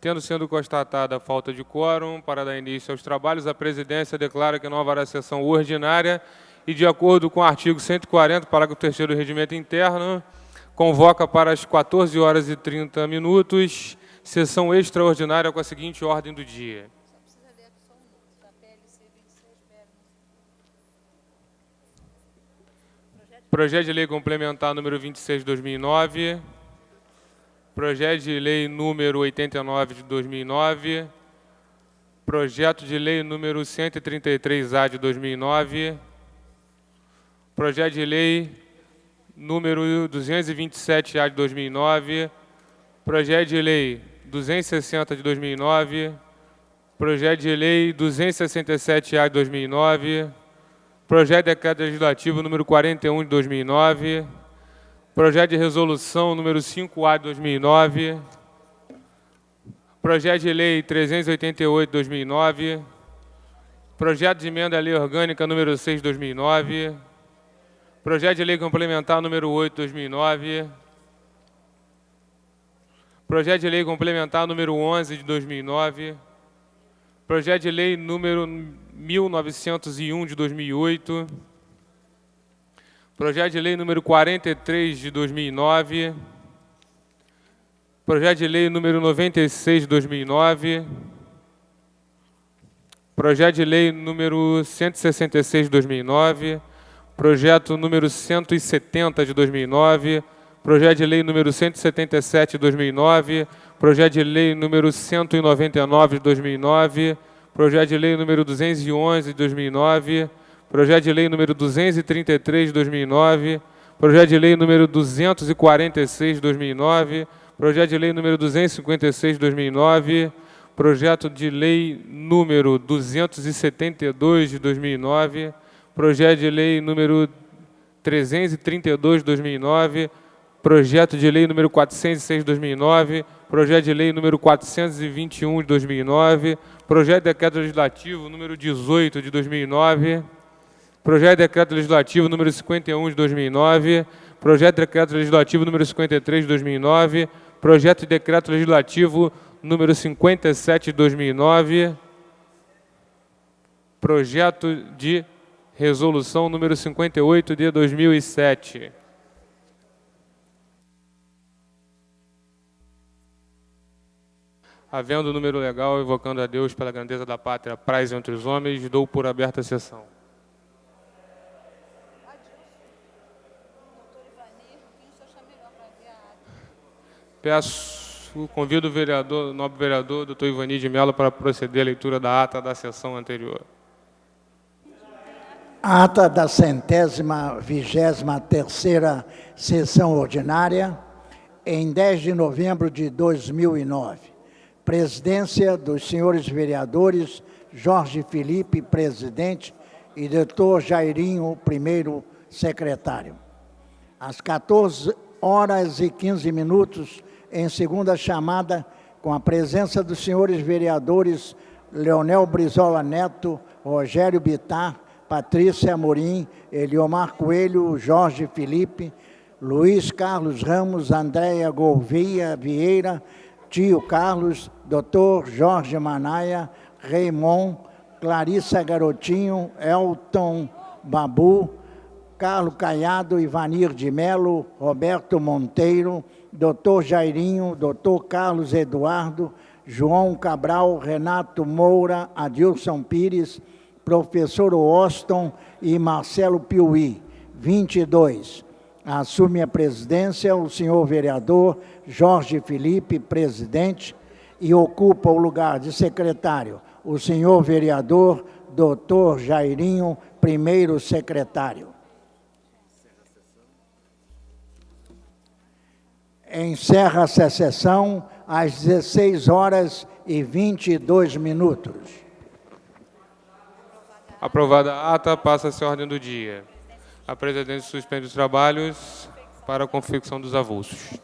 Tendo sido constatada a falta de quórum para dar início aos trabalhos, a presidência declara que não haverá sessão ordinária e, de acordo com o artigo 140, parágrafo 3º do Regimento Interno, convoca para as 14h30, sessão extraordinária com a seguinte ordem do dia. Projeto de Lei Complementar número 26 de 2009, Projeto de Lei número 89 de 2009, Projeto de Lei número 133-A de 2009, Projeto de Lei número 227-A de 2009, Projeto de Lei 260 de 2009, Projeto de Lei 267-A de 2009, Projeto de Decreto Legislativo número 41 de 2009, Projeto de Resolução número 5A de 2009, Projeto de Lei 388 de 2009, Projeto de Emenda à Lei Orgânica número 6 de 2009, Projeto de Lei Complementar número 8 de 2009, Projeto de Lei Complementar número 11 de 2009, Projeto de Lei número 1901 de 2008, Projeto de Lei número 43 de 2009, Projeto de Lei número 96 de 2009, Projeto de Lei número 166 de 2009, Projeto número 170 de 2009, Projeto de Lei número 177 de 2009, Projeto de Lei número 199 de 2009, Projeto de Lei número 211 de 2009, Projeto de Lei número 233 de 2009, Projeto de Lei número 246 de 2009, Projeto de Lei número 256 de 2009, Projeto de Lei número 272 de 2009, Projeto de Lei número 332 de 2009, Projeto de Lei número 406 de 2009, Projeto de Lei número 421 de 2009, Projeto de Decreto Legislativo número 18 de 2009, Projeto de Decreto Legislativo número 51 de 2009, Projeto de Decreto Legislativo número 53 de 2009, Projeto de Decreto Legislativo número 57 de 2009, Projeto de Resolução número 58 de 2007. Havendo o número legal, invocando a Deus pela grandeza da pátria, paz entre os homens, dou por aberta a sessão. Convido o vereador, nobre vereador, doutor Ivani de Mello, para proceder à leitura da ata da sessão anterior. Ata da 123ª sessão ordinária, em 10 de novembro de 2009. Presidência dos senhores vereadores Jorge Felipe, presidente, e doutor Jairinho, primeiro secretário. Às 14h15, em segunda chamada, com a presença dos senhores vereadores Leonel Brizola Neto, Rogério Bittar, Patrícia Amorim, Eliomar Coelho, Jorge Felipe, Luiz Carlos Ramos, Andréia Gouveia Vieira, Tio Carlos, Dr. Jorge Manaia, Raymond, Clarissa Garotinho, Elton Babu, Carlos Caiado, Ivanir de Mello, Roberto Monteiro, Dr. Jairinho, Dr. Carlos Eduardo, João Cabral, Renato Moura, Adilson Pires, Professor Austin e Marcelo Piuí. 22. Assume a presidência o senhor vereador Jorge Felipe, presidente, e ocupa o lugar de secretário o senhor vereador Dr. Jairinho, primeiro secretário. Encerra a sessão às 16h22. Aprovada a ata, passa-se a ordem do dia. A presidência suspende os trabalhos para a confecção dos avulsos.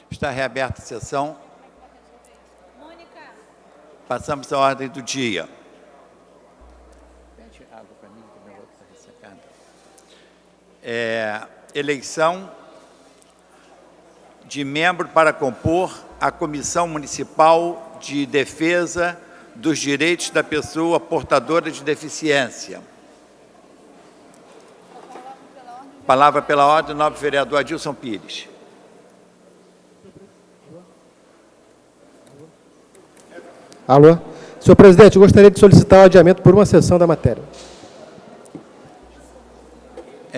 Está reaberta a sessão. Passamos à ordem do dia. Eleição de membro para compor a Comissão Municipal de Defesa dos Direitos da Pessoa Portadora de Deficiência. Palavra pela ordem, nobre vereador Adilson Pires. Alô? Senhor presidente, eu gostaria de solicitar o adiamento por uma sessão da matéria.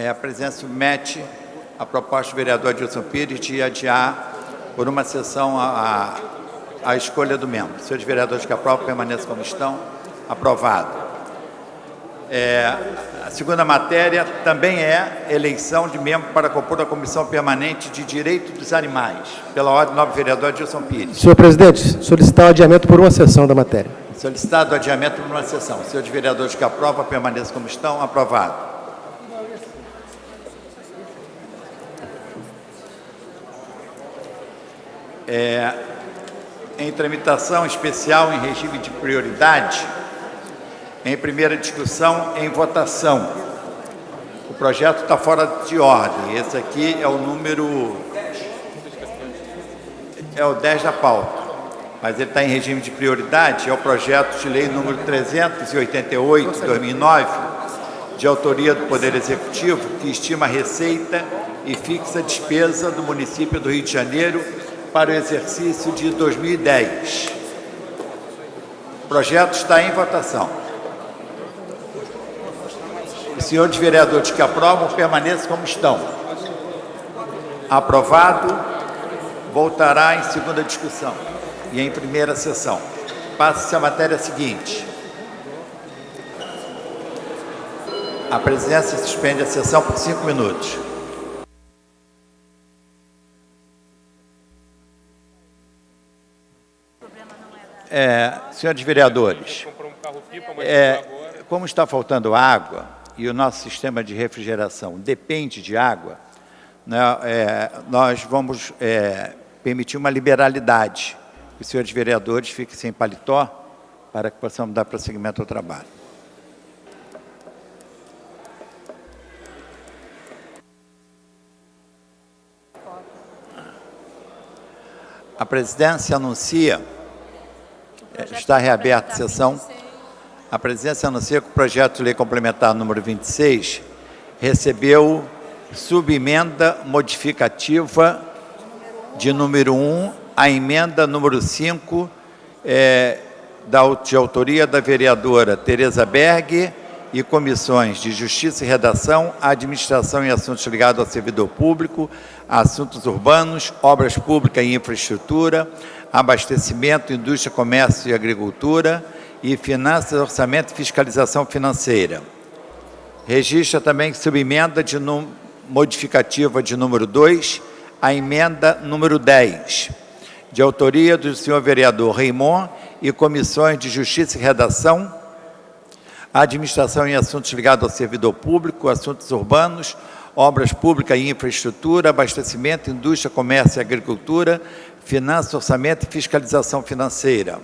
A presidência submete a proposta do vereador Adilson Pires de adiar por uma sessão a escolha do membro. Senhores vereadores que aprovam, permaneçam como estão. Aprovado. A segunda matéria também é eleição de membro para compor a Comissão Permanente de Direitos dos Animais. Pela ordem, nobre vereador Adilson Pires. Senhor presidente, solicitar o adiamento por uma sessão da matéria. Solicitado o adiamento por uma sessão. Senhores vereadores que aprovam, permaneçam como estão. Aprovado. Em tramitação especial em regime de prioridade, em primeira discussão, em votação. O projeto está fora de ordem. Esse aqui é o número... é o 10 da pauta. Mas ele está em regime de prioridade. É o projeto de lei número 388, de 2009, de autoria do Poder Executivo, que estima a receita e fixa a despesa do município do Rio de Janeiro para o exercício de 2010. O projeto está em votação. Os senhores vereadores que aprovam, permaneçam como estão. Aprovado, voltará em segunda discussão e em primeira sessão. Passa-se a matéria seguinte. A presidência suspende a sessão por 5 minutos. Senhores vereadores, como está faltando água e o nosso sistema de refrigeração depende de água, né, nós vamos permitir uma liberalidade. Os senhores vereadores fiquem sem paletó para que possamos dar prosseguimento ao trabalho. A presidência anuncia... Está reaberta a sessão. A presidência anuncia que o projeto de lei complementar número 26 recebeu subemenda modificativa de número 1 à emenda número 5, de autoria da vereadora Tereza Berg e comissões de Justiça e Redação, Administração e Assuntos ligados ao Servidor Público, Assuntos Urbanos, Obras Públicas e Infraestrutura, Abastecimento, Indústria, Comércio e Agricultura e Finanças, Orçamento e Fiscalização Financeira. Registra também subemenda modificativa de número 2 à emenda número 10, de autoria do senhor vereador Raimon e comissões de Justiça e Redação, Administração e Assuntos ligados ao Servidor Público, Assuntos Urbanos, Obras Públicas e Infraestrutura, Abastecimento, Indústria, Comércio e Agricultura, Finanças, Orçamento e Fiscalização Financeira.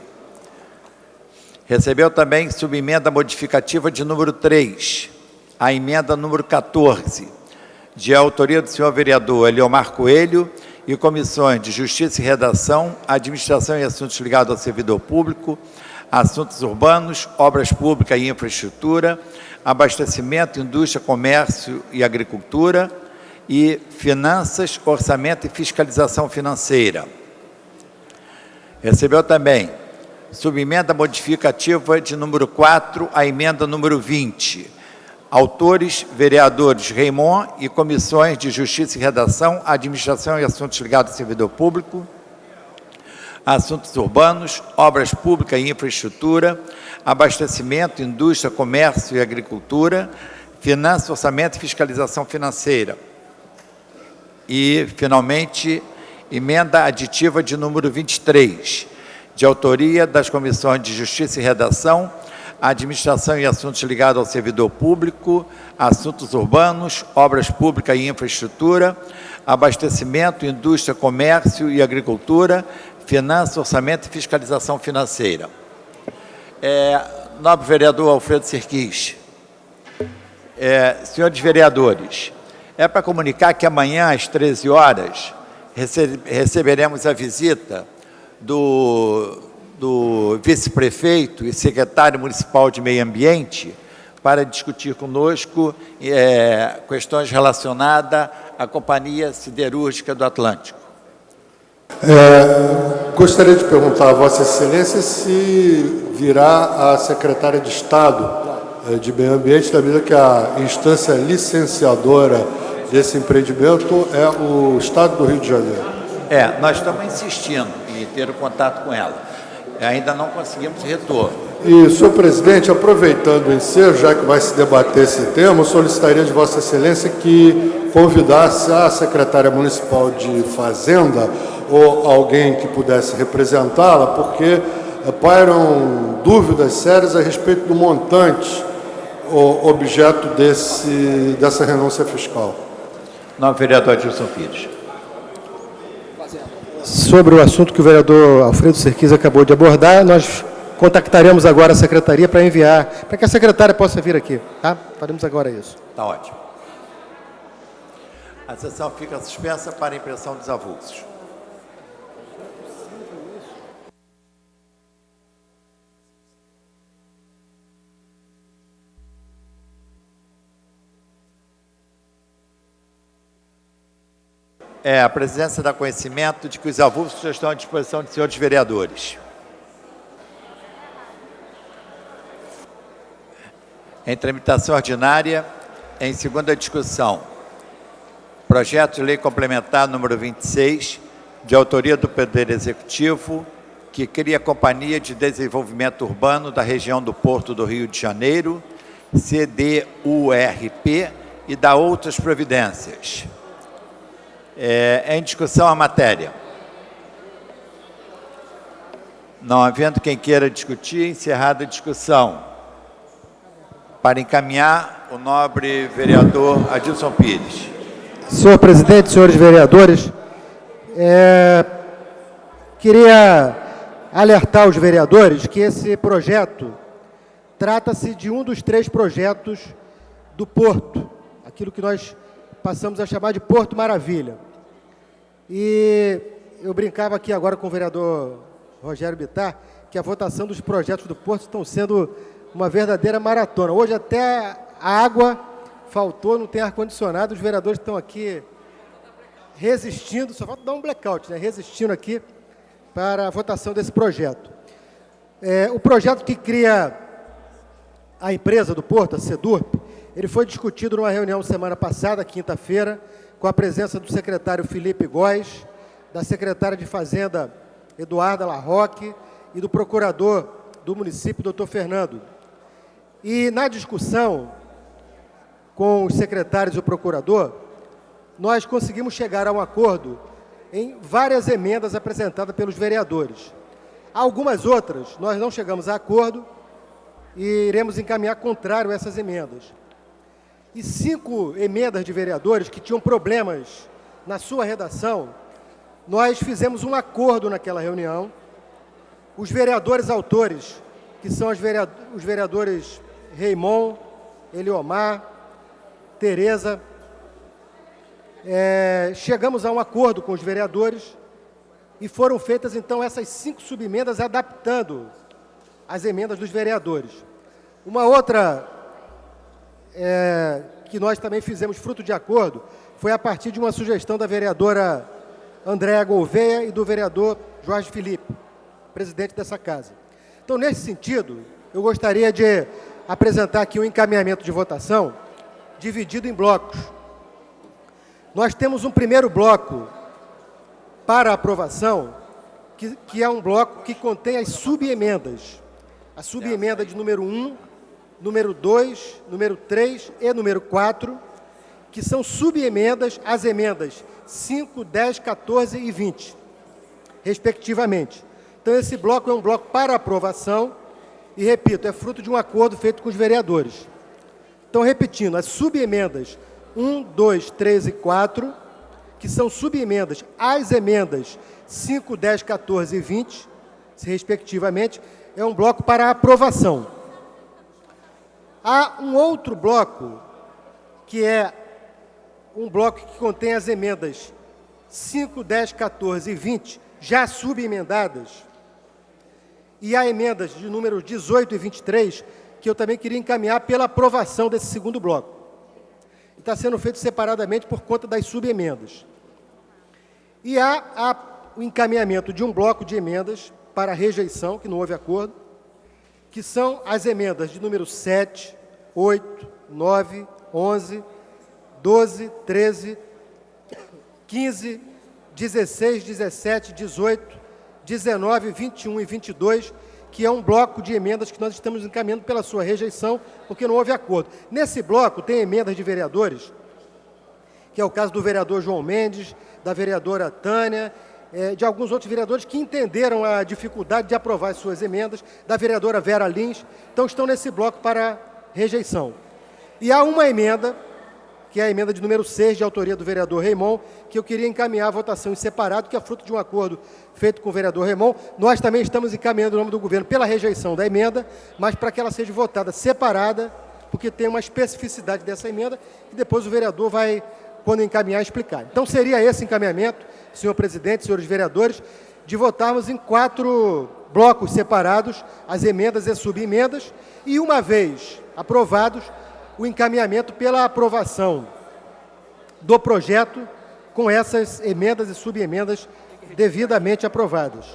Recebeu também subemenda modificativa de número 3, a emenda número 14, de autoria do senhor vereador Eliomar Coelho e comissões de Justiça e Redação, Administração e Assuntos ligados ao Servidor Público, Assuntos Urbanos, Obras Públicas e Infraestrutura, Abastecimento, Indústria, Comércio e Agricultura e Finanças, Orçamento e Fiscalização Financeira. Recebeu também subemenda modificativa de número 4 à emenda número 20. Autores, vereadores Raimon e comissões de Justiça e Redação, Administração e Assuntos ligados ao Servidor Público, Assuntos Urbanos, Obras Públicas e Infraestrutura, Abastecimento, Indústria, Comércio e Agricultura, Finanças, Orçamento e Fiscalização Financeira. E, finalmente, emenda aditiva de número 23, de autoria das comissões de Justiça e Redação, Administração e Assuntos ligados ao Servidor Público, Assuntos Urbanos, Obras Públicas e Infraestrutura, Abastecimento, Indústria, Comércio e Agricultura, Finanças, Orçamento e Fiscalização Financeira. Nobre vereador Alfredo Serquis. Senhores vereadores, é para comunicar que amanhã, às 13 horas, receberemos a visita do vice-prefeito e secretário municipal de Meio Ambiente para discutir conosco questões relacionadas à Companhia Siderúrgica do Atlântico. Gostaria de perguntar a Vossa Excelência se virá a secretária de Estado de Meio Ambiente, da medida que a instância licenciadora desse empreendimento é o Estado do Rio de Janeiro. Nós estamos insistindo em ter o contato com ela. Ainda não conseguimos retorno. E, senhor presidente, aproveitando o ensejo, já que vai se debater esse tema, eu solicitaria de Vossa Excelência que convidasse a secretária municipal de Fazenda ou alguém que pudesse representá-la, porque pairam dúvidas sérias a respeito do montante objeto dessa renúncia fiscal. Novo vereador Adilson Pires. Sobre o assunto que o vereador Alfredo Serquis acabou de abordar, nós contactaremos agora a secretaria para enviar, para que a secretária possa vir aqui, tá? Faremos agora isso. Está ótimo. A sessão fica suspensa para impressão dos avulsos. A presidência dá conhecimento de que os avulsos já estão à disposição de senhores vereadores. Em tramitação ordinária, em segunda discussão, projeto de lei complementar número 26, de autoria do Poder Executivo, que cria a Companhia de Desenvolvimento Urbano da região do Porto do Rio de Janeiro, CDURP, e dá outras providências. Em discussão a matéria. Não havendo quem queira discutir, encerrada a discussão. Para encaminhar, o nobre vereador Adilson Pires. Senhor presidente, senhores vereadores, queria alertar os vereadores que esse projeto trata-se de um dos 3 projetos do Porto, aquilo que nós passamos a chamar de Porto Maravilha. E eu brincava aqui agora com o vereador Rogério Bittar, que a votação dos projetos do Porto estão sendo uma verdadeira maratona. Hoje até a água faltou, não tem ar-condicionado, os vereadores estão aqui resistindo, só falta dar um blackout, né? Resistindo aqui para a votação desse projeto. O projeto que cria a empresa do Porto, a Sedurp, ele foi discutido numa reunião semana passada, quinta-feira, com a presença do secretário Felipe Góes, da secretária de Fazenda Eduarda Larroque e do procurador do município, doutor Fernando. E na discussão com os secretários e o procurador, nós conseguimos chegar a um acordo em várias emendas apresentadas pelos vereadores. Algumas outras nós não chegamos a acordo e iremos encaminhar contrário a essas emendas. E 5 emendas de vereadores que tinham problemas na sua redação, nós fizemos um acordo naquela reunião. Os vereadores autores, que são os vereadores Raimon, Eliomar, Tereza, chegamos a um acordo com os vereadores e foram feitas, então, essas 5 subemendas adaptando as emendas dos vereadores. Uma outra que nós também fizemos fruto de acordo foi a partir de uma sugestão da vereadora Andréa Gouveia e do vereador Jorge Felipe, presidente dessa casa. Então, nesse sentido, eu gostaria de apresentar aqui um encaminhamento de votação dividido em blocos. Nós temos um primeiro bloco para aprovação, que é um bloco que contém as subemendas. A subemenda de número 1, número 2, número 3 e número 4, que são subemendas às emendas 5, 10, 14 e 20, respectivamente. Então, esse bloco é um bloco para aprovação e, repito, é fruto de um acordo feito com os vereadores. Então, repetindo, as subemendas 1, 2, 3 e 4, que são subemendas às emendas 5, 10, 14 e 20, respectivamente, é um bloco para aprovação. Há um outro bloco que é um bloco que contém as emendas 5, 10, 14 e 20, já subemendadas, e há emendas de número 18 e 23, que eu também queria encaminhar pela aprovação desse segundo bloco. Está sendo feito separadamente por conta das subemendas. E há o encaminhamento de um bloco de emendas para rejeição, que não houve acordo, que são as emendas de número 7, 8, 9, 11, 12, 13, 15, 16, 17, 18, 19, 21 e 22, que é um bloco de emendas que nós estamos encaminhando pela sua rejeição, porque não houve acordo. Nesse bloco tem emendas de vereadores, que é o caso do vereador João Mendes, da vereadora Tânia, de alguns outros vereadores que entenderam a dificuldade de aprovar as suas emendas, da vereadora Vera Lins, então estão nesse bloco para rejeição. E há uma emenda, que é a emenda de número 6, de autoria do vereador Raimon, que eu queria encaminhar a votação em separado, que é fruto de um acordo feito com o vereador Raimon. Nós também estamos encaminhando o nome do governo pela rejeição da emenda, mas para que ela seja votada separada, porque tem uma especificidade dessa emenda, e depois o vereador vai, quando encaminhar, explicar. Então, seria esse encaminhamento, senhor presidente, senhores vereadores, de votarmos em 4 blocos separados, as emendas e subemendas, e uma vez aprovados, o encaminhamento pela aprovação do projeto com essas emendas e subemendas devidamente aprovadas.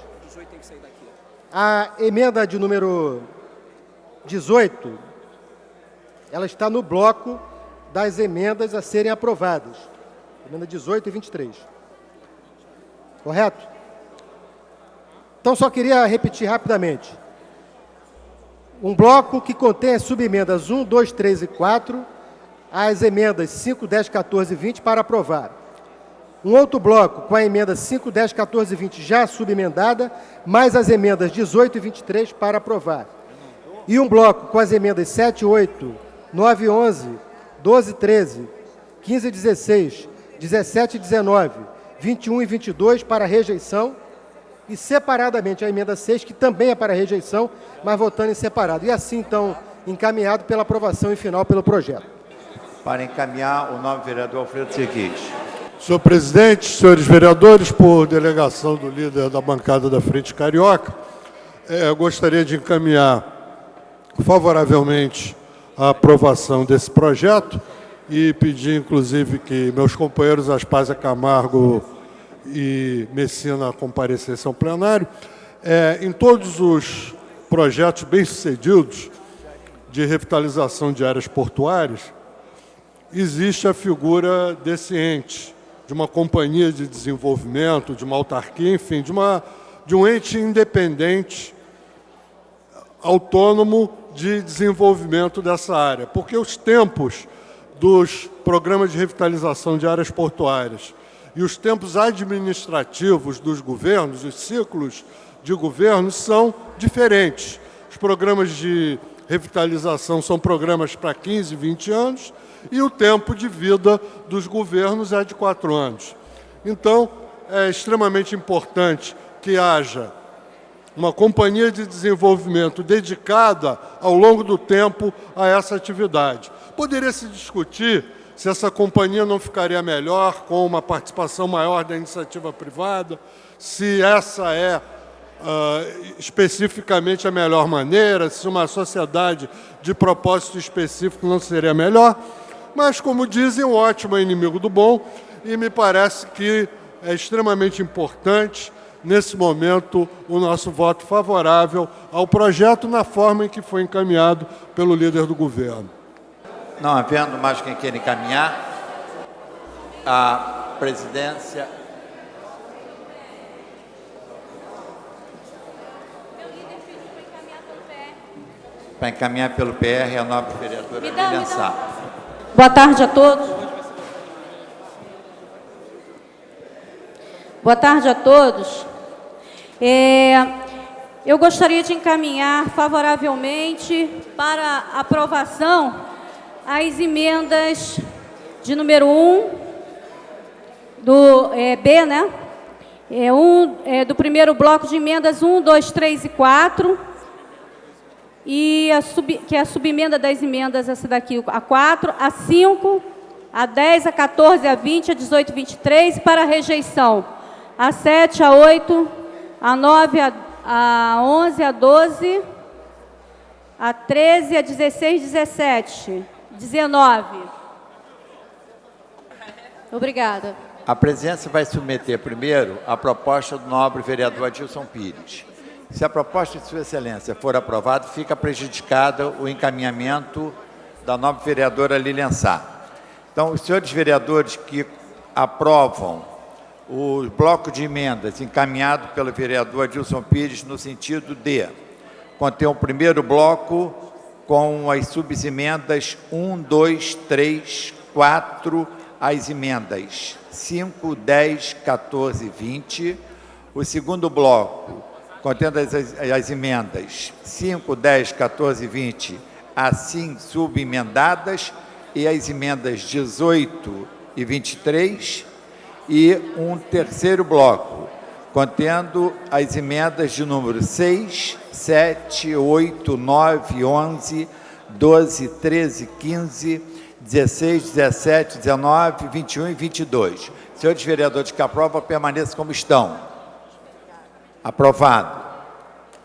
A emenda de número 18, ela está no bloco das emendas a serem aprovadas. Emenda 18 e 23. Correto? Então, só queria repetir rapidamente. Um bloco que contém as subemendas 1, 2, 3 e 4, as emendas 5, 10, 14 e 20 para aprovar. Um outro bloco com a emenda 5, 10, 14 e 20 já subemendada, mais as emendas 18 e 23 para aprovar. E um bloco com as emendas 7, 8, 9, 11, 12, 13, 15 e 16, 17 e 19, 21 e 22 para rejeição, e separadamente a emenda 6, que também é para rejeição, mas votando em separado. E assim, então, encaminhado pela aprovação e final pelo projeto. Para encaminhar, o nobre vereador Alfredo Seguis. Senhor presidente, senhores vereadores, por delegação do líder da bancada da Frente Carioca, eu gostaria de encaminhar favoravelmente a aprovação desse projeto e pedir, inclusive, que meus companheiros Aspásia Camargo e Messina comparecessem ao plenário. Em todos os projetos bem-sucedidos de revitalização de áreas portuárias, existe a figura desse ente, de uma companhia de desenvolvimento, de uma autarquia, enfim, de um ente independente, autônomo de desenvolvimento dessa área. Porque os tempos dos programas de revitalização de áreas portuárias e os tempos administrativos dos governos, os ciclos de governo, são diferentes. Os programas de revitalização são programas para 15, 20 anos, e o tempo de vida dos governos é de 4 anos. Então, é extremamente importante que haja uma companhia de desenvolvimento dedicada ao longo do tempo a essa atividade. Poderia se discutir se essa companhia não ficaria melhor com uma participação maior da iniciativa privada, se essa é especificamente a melhor maneira, se uma sociedade de propósito específico não seria melhor, mas, como dizem, o ótimo é inimigo do bom, e me parece que é extremamente importante, nesse momento, o nosso voto favorável ao projeto na forma em que foi encaminhado pelo líder do governo. Não havendo mais quem queira encaminhar, a presidência... Para encaminhar pelo PR, a nobre vereadora Lilian Sá. Boa tarde a todos. Boa tarde a todos. Eu gostaria de encaminhar favoravelmente para aprovação as emendas de número 1, do B, né? Do primeiro bloco de emendas 1, 2, 3 e 4, e que é a subemenda das emendas, essa daqui, a 4, a 5, a 10, a 14, a 20, a 18 e 23, para rejeição, a 7, a 8, a 9, a 11, a 12, a 13, a 16, 17, 19. Obrigada. A presidência vai submeter primeiro a proposta do nobre vereador Adilson Pires. Se a proposta de Sua Excelência for aprovada, fica prejudicado o encaminhamento da nobre vereadora Lilian Sá. Então, os senhores vereadores que aprovam o bloco de emendas encaminhado pelo vereador Adilson Pires no sentido de conter o primeiro bloco com as subemendas 1, 2, 3, 4, as emendas 5, 10, 14, 20. O segundo bloco, contendo as emendas 5, 10, 14 e 20, assim subemendadas, e as emendas 18 e 23, e um terceiro bloco, contendo as emendas de número 6, 7, 8, 9, 11, 12, 13, 15, 16, 17, 19, 21 e 22. Senhores vereadores que aprovam, permaneçam como estão. Aprovado.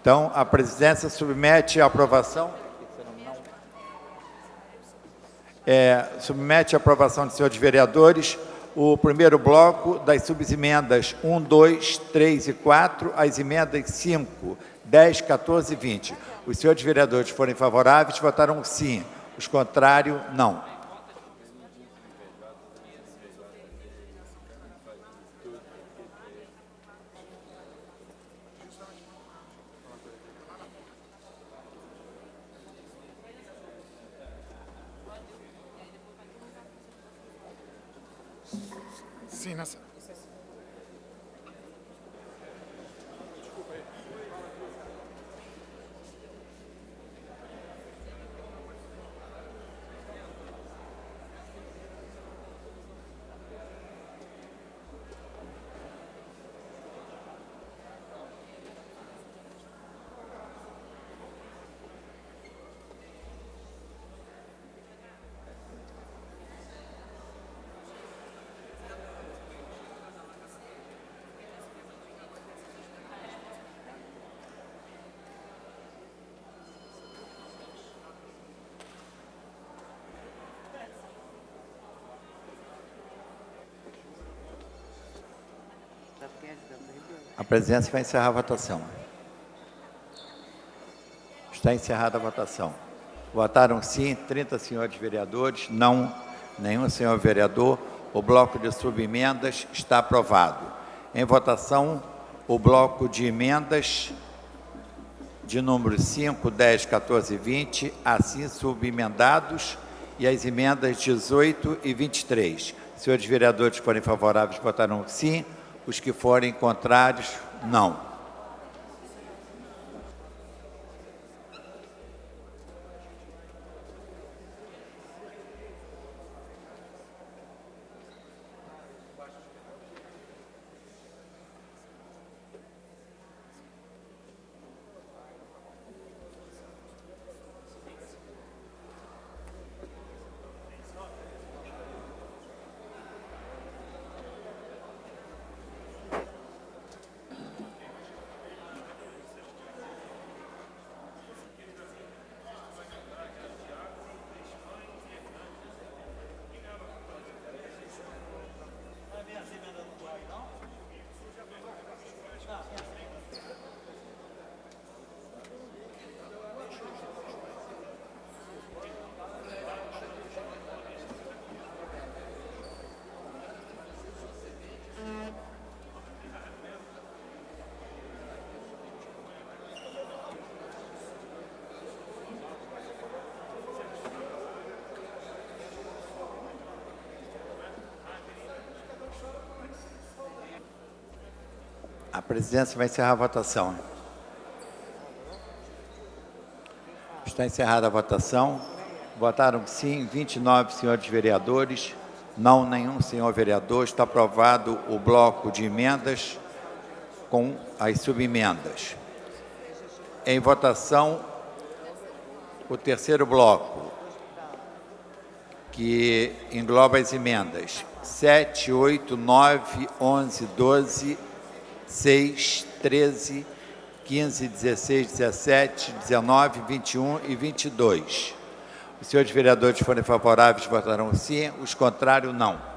Então, a presidência submete à aprovação. Submete à aprovação de senhores vereadores o primeiro bloco das subemendas 1, 2, 3 e 4, as emendas 5, 10, 14 e 20. Os senhores vereadores que forem favoráveis votaram sim, os contrários, não. Sim, nessa. A presidência vai encerrar a votação. Está encerrada a votação. Votaram sim 30 senhores vereadores, não nenhum senhor vereador. O bloco de subemendas está aprovado. Em votação, o bloco de emendas de número 5, 10, 14 e 20, assim subemendados, e as emendas 18 e 23. Senhores vereadores que forem favoráveis votarão sim, os que forem contrários, não. A presidência vai encerrar a votação. Está encerrada a votação. Votaram sim 29 senhores vereadores, não nenhum senhor vereador. Está aprovado o bloco de emendas com as subemendas. Em votação, o terceiro bloco. que engloba as emendas 7, 8, 9, 11, 12, 6, 13, 15, 16, 17, 19, 21 e 22. Os senhores vereadores forem favoráveis, votarão sim. Os contrários, não.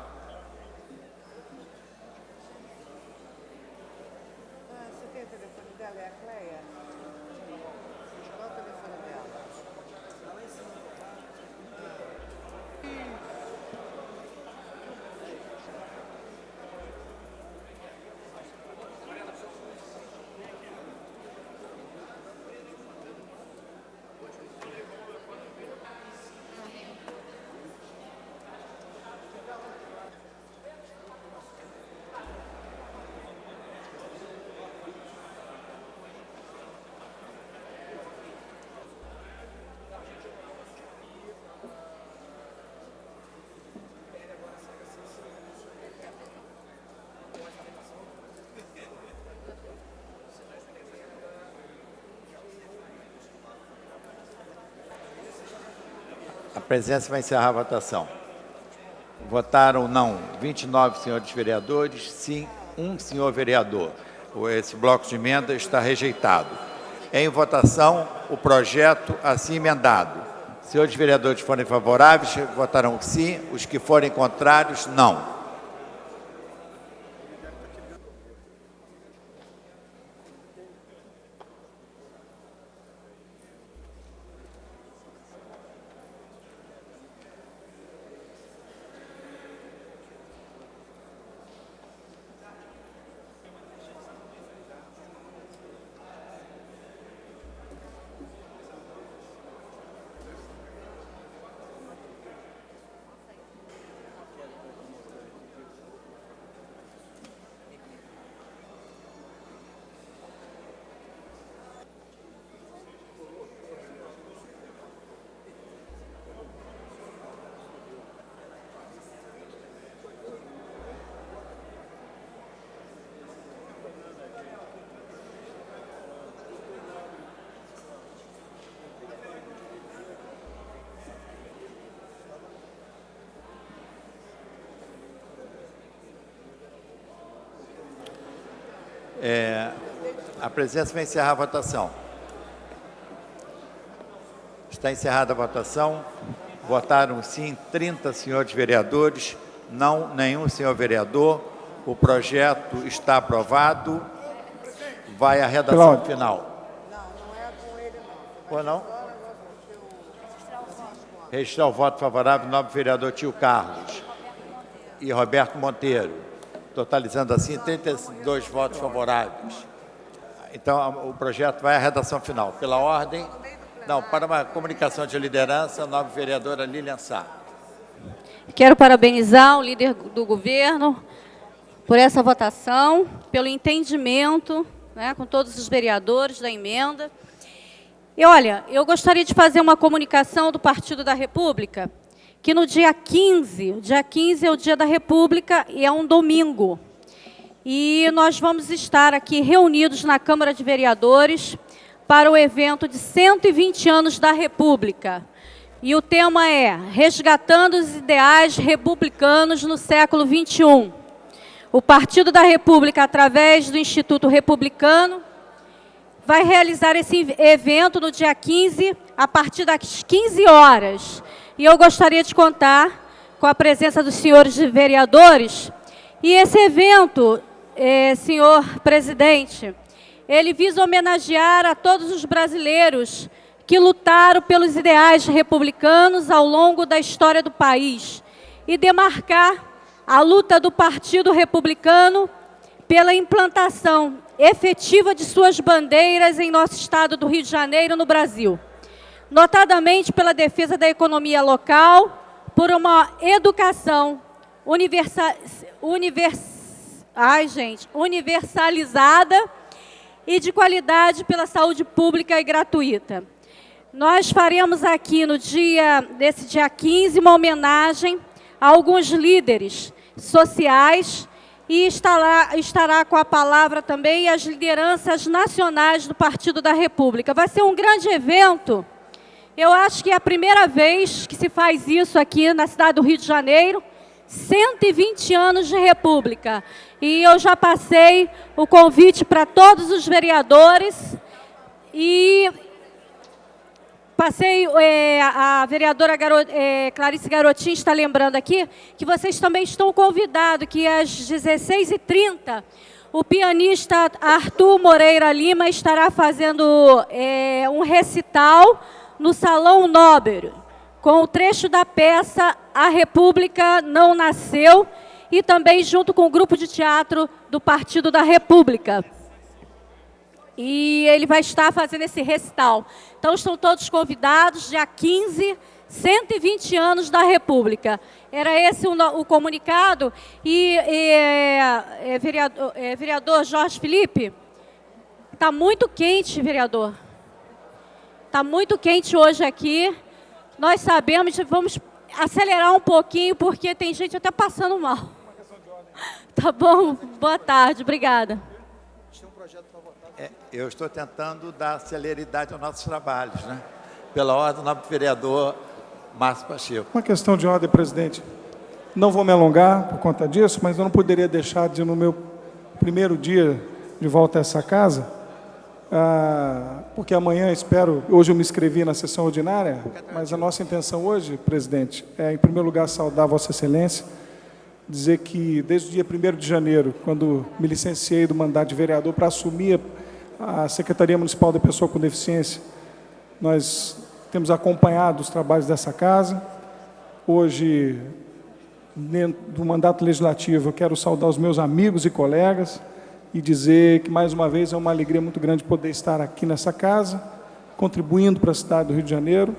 A presença vai encerrar a votação. Votaram não 29 senhores vereadores, sim 1 senhor vereador. Esse bloco de emenda está rejeitado. Em votação, o projeto assim emendado. Senhores vereadores forem favoráveis, votarão sim. Os que forem contrários, não. A presença vai encerrar a votação. Está encerrada a votação. Votaram sim 30 senhores vereadores, não nenhum senhor vereador. O projeto está aprovado. Vai à redação final. Não é com ele, não. Ou não? Registrar o voto favorável, nobre vereador Tio Carlos e Roberto Monteiro, totalizando assim 32 votos favoráveis. Então, o projeto vai à redação final. Pela ordem, não, para uma comunicação de liderança, nobre vereadora Lilian Sá. Quero parabenizar o líder do governo por essa votação, pelo entendimento, né, com todos os vereadores da emenda. E, olha, eu gostaria de fazer uma comunicação do Partido da República, que no dia 15 é o dia da República e é um domingo. E nós vamos estar aqui reunidos na Câmara de Vereadores para o evento de 120 anos da República. E o tema é Resgatando os Ideais Republicanos no século XXI. O Partido da República, através do Instituto Republicano, vai realizar esse evento no dia 15, a partir das 15 horas. E eu gostaria de contar com a presença dos senhores vereadores. E esse evento, senhor presidente, ele visa homenagear a todos os brasileiros que lutaram pelos ideais republicanos ao longo da história do país e demarcar a luta do Partido Republicano pela implantação efetiva de suas bandeiras em nosso estado do Rio de Janeiro, no Brasil. Notadamente pela defesa da economia local, por uma educação universalizada e de qualidade pela saúde pública e gratuita. Nós faremos aqui, nesse dia 15, uma homenagem a alguns líderes sociais e estará com a palavra também as lideranças nacionais do Partido da República. Vai ser um grande evento Eu acho que é a primeira vez que se faz isso aqui na cidade do Rio de Janeiro, 120 anos de República. E eu já passei o convite para todos os vereadores e passei, a vereadora Clarice Garotinho está lembrando aqui, que vocês também estão convidados, que às 16h30, o pianista Arthur Moreira Lima estará fazendo um recital no Salão Nobre, com o trecho da peça A República Não Nasceu, e também junto com o grupo de teatro do Partido da República. E ele vai estar fazendo esse recital. Então, estão todos convidados, dia 15, 120 anos da República. Era esse o comunicado. E vereador Jorge Felipe, está muito quente, vereador. Está muito quente hoje aqui. Nós sabemos, vamos acelerar um pouquinho, porque tem gente até passando mal. Tá bom? Boa tarde, obrigada. Eu estou tentando dar celeridade aos nossos trabalhos, né? Pela ordem do nobre vereador Márcio Pacheco. Uma questão de ordem, presidente. Não vou me alongar por conta disso, mas eu não poderia deixar de, no meu primeiro dia de volta a essa casa, porque amanhã espero, hoje eu me inscrevi na sessão ordinária, mas a nossa intenção hoje, presidente, é, em primeiro lugar, saudar Vossa Excelência, dizer que desde o dia 1º de janeiro, quando me licenciei do mandato de vereador para assumir a Secretaria Municipal da Pessoa com Deficiência, nós temos acompanhado os trabalhos dessa casa. Hoje, dentro do mandato legislativo, eu quero saudar os meus amigos e colegas e dizer que, mais uma vez, é uma alegria muito grande poder estar aqui nessa casa, contribuindo para a cidade do Rio de Janeiro,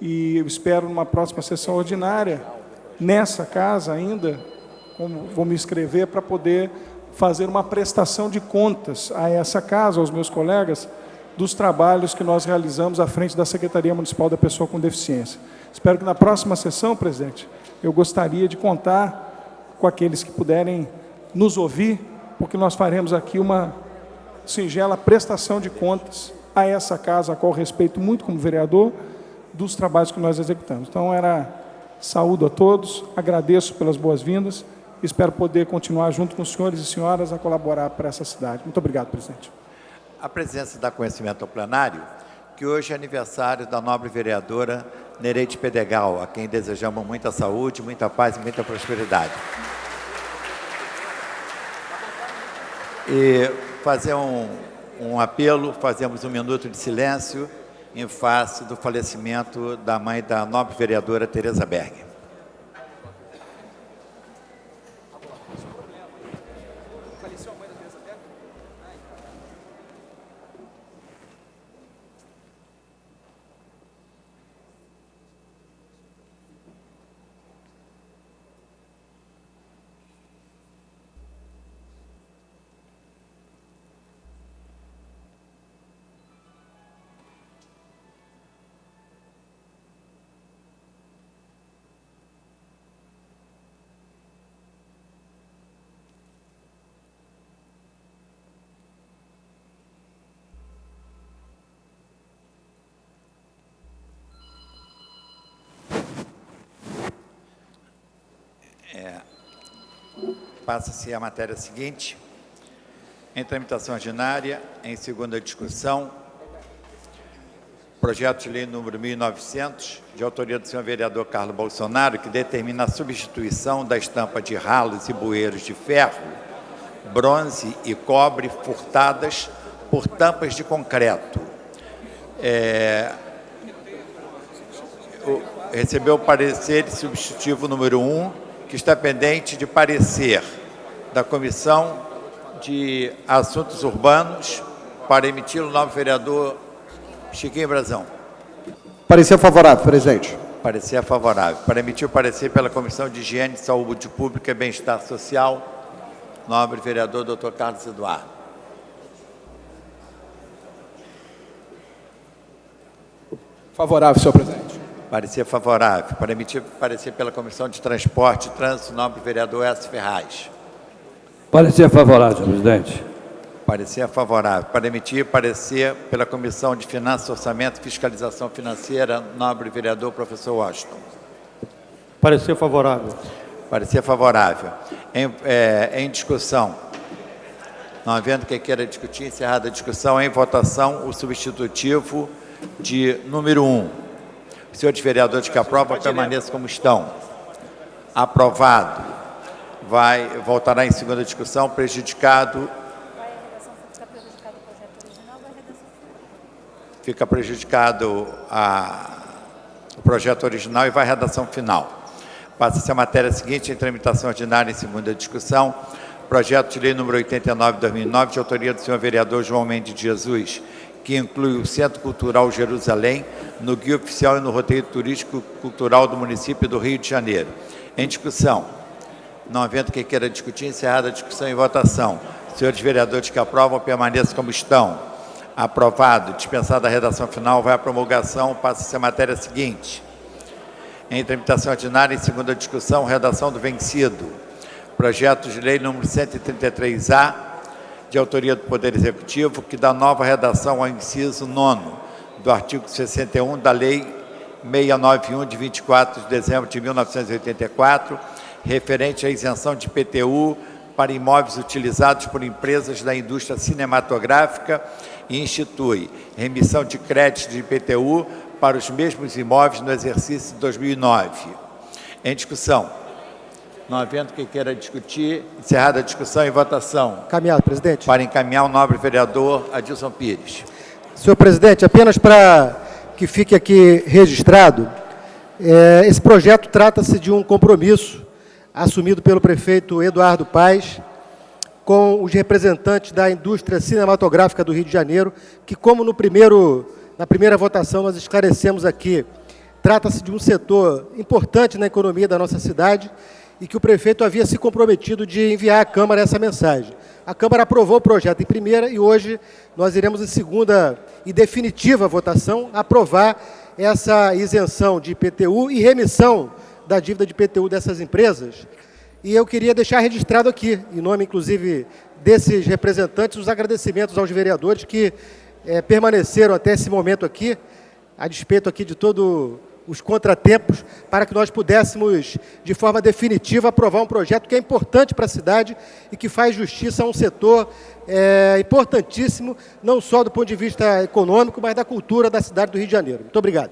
e eu espero, numa próxima sessão ordinária, nessa casa ainda, como vou me inscrever, para poder fazer uma prestação de contas a essa casa, aos meus colegas, dos trabalhos que nós realizamos à frente da Secretaria Municipal da Pessoa com Deficiência. Espero que na próxima sessão, presidente, eu gostaria de contar com aqueles que puderem nos ouvir, porque nós faremos aqui uma singela prestação de contas a essa casa, a qual respeito muito como vereador, dos trabalhos que nós executamos. Então, saúdo a todos, agradeço pelas boas-vindas e espero poder continuar junto com os senhores e senhoras a colaborar para essa cidade. Muito obrigado, presidente. A presidência dá conhecimento ao plenário que hoje é aniversário da nobre vereadora Nereide Pedegal, a quem desejamos muita saúde, muita paz e muita prosperidade. E fazer um apelo, fazemos 1 minuto de silêncio em face do falecimento da mãe da nobre vereadora Tereza Berg. Passa-se a matéria seguinte. Em tramitação ordinária, em segunda discussão, projeto de lei número 1900, de autoria do senhor vereador Carlos Bolsonaro, que determina a substituição da estampa de ralos e bueiros de ferro, bronze e cobre furtadas por tampas de concreto. Recebeu o parecer substitutivo número 1, que está pendente de parecer da Comissão de Assuntos Urbanos, para emitir o novo vereador Chiquinho Brazão. Parecer favorável, presidente. Parecer favorável. Para emitir o parecer pela Comissão de Higiene, Saúde Pública e Bem-Estar Social, nobre vereador Dr. Carlos Eduardo. Favorável, senhor presidente. Parecer favorável. Para emitir parecer pela Comissão de Transporte e Trânsito, nobre vereador S. Ferraz. Parecer favorável, senhor presidente. Parecer favorável. Para emitir parecer pela Comissão de Finanças, Orçamento e Fiscalização Financeira, nobre vereador professor Washington. Parecer favorável. Parecer favorável. Em discussão. Não havendo quem queira discutir, encerrada a discussão, em votação, o substitutivo de número 1. Os senhores vereadores que aprovam, permaneçam como estão. Aprovado. Voltará em segunda discussão, prejudicado. Fica prejudicado o projeto original e vai à redação final. Passa-se a matéria seguinte, em tramitação ordinária em segunda discussão, projeto de lei número 89 de 2009, de autoria do senhor vereador João Mendes de Jesus, que inclui o Centro Cultural Jerusalém no guia oficial e no roteiro turístico cultural do município do Rio de Janeiro. Em discussão. Não havendo quem queira discutir, encerrada a discussão e votação. Senhores vereadores que aprovam, permaneçam como estão. Aprovado. Dispensada a redação final, vai à promulgação. Passa-se a matéria seguinte. Em tramitação ordinária, em segunda discussão, redação do vencido. Projeto de lei número 133A, de autoria do Poder Executivo, que dá nova redação ao inciso 9º do artigo 61 da Lei 691, de 24 de dezembro de 1984, referente à isenção de IPTU para imóveis utilizados por empresas da indústria cinematográfica e institui remissão de créditos de IPTU para os mesmos imóveis no exercício de 2009. Em discussão. Não havendo quem queira discutir, encerrada a discussão e votação. Encaminhado, presidente. Para encaminhar o nobre vereador Adilson Pires. Senhor presidente, apenas para que fique aqui registrado, esse projeto trata-se de um compromisso assumido pelo prefeito Eduardo Paes com os representantes da indústria cinematográfica do Rio de Janeiro, que, como na primeira votação nós esclarecemos aqui, trata-se de um setor importante na economia da nossa cidade e que o prefeito havia se comprometido de enviar à Câmara essa mensagem. A Câmara aprovou o projeto em primeira e hoje nós iremos em segunda e definitiva votação aprovar essa isenção de IPTU e remissão da dívida de IPTU dessas empresas. E eu queria deixar registrado aqui, em nome, inclusive, desses representantes, os agradecimentos aos vereadores que permaneceram até esse momento aqui, a despeito aqui de todos os contratempos, para que nós pudéssemos, de forma definitiva, aprovar um projeto que é importante para a cidade e que faz justiça a um setor importantíssimo, não só do ponto de vista econômico, mas da cultura da cidade do Rio de Janeiro. Muito obrigado.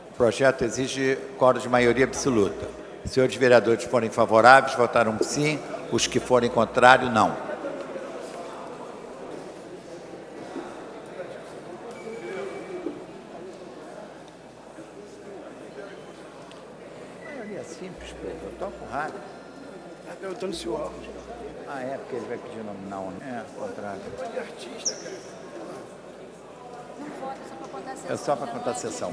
O projeto exige quórum de maioria absoluta. Os senhores vereadores que forem favoráveis, votaram sim. Os que forem contrários, não. Maioria simples, eu toco rádio. Está perguntando se o áudio. Ah, é, porque ele vai pedir nominal, né? Contrário. De artista, cara. Não vota, só para contar a sessão. É só para contar a sessão.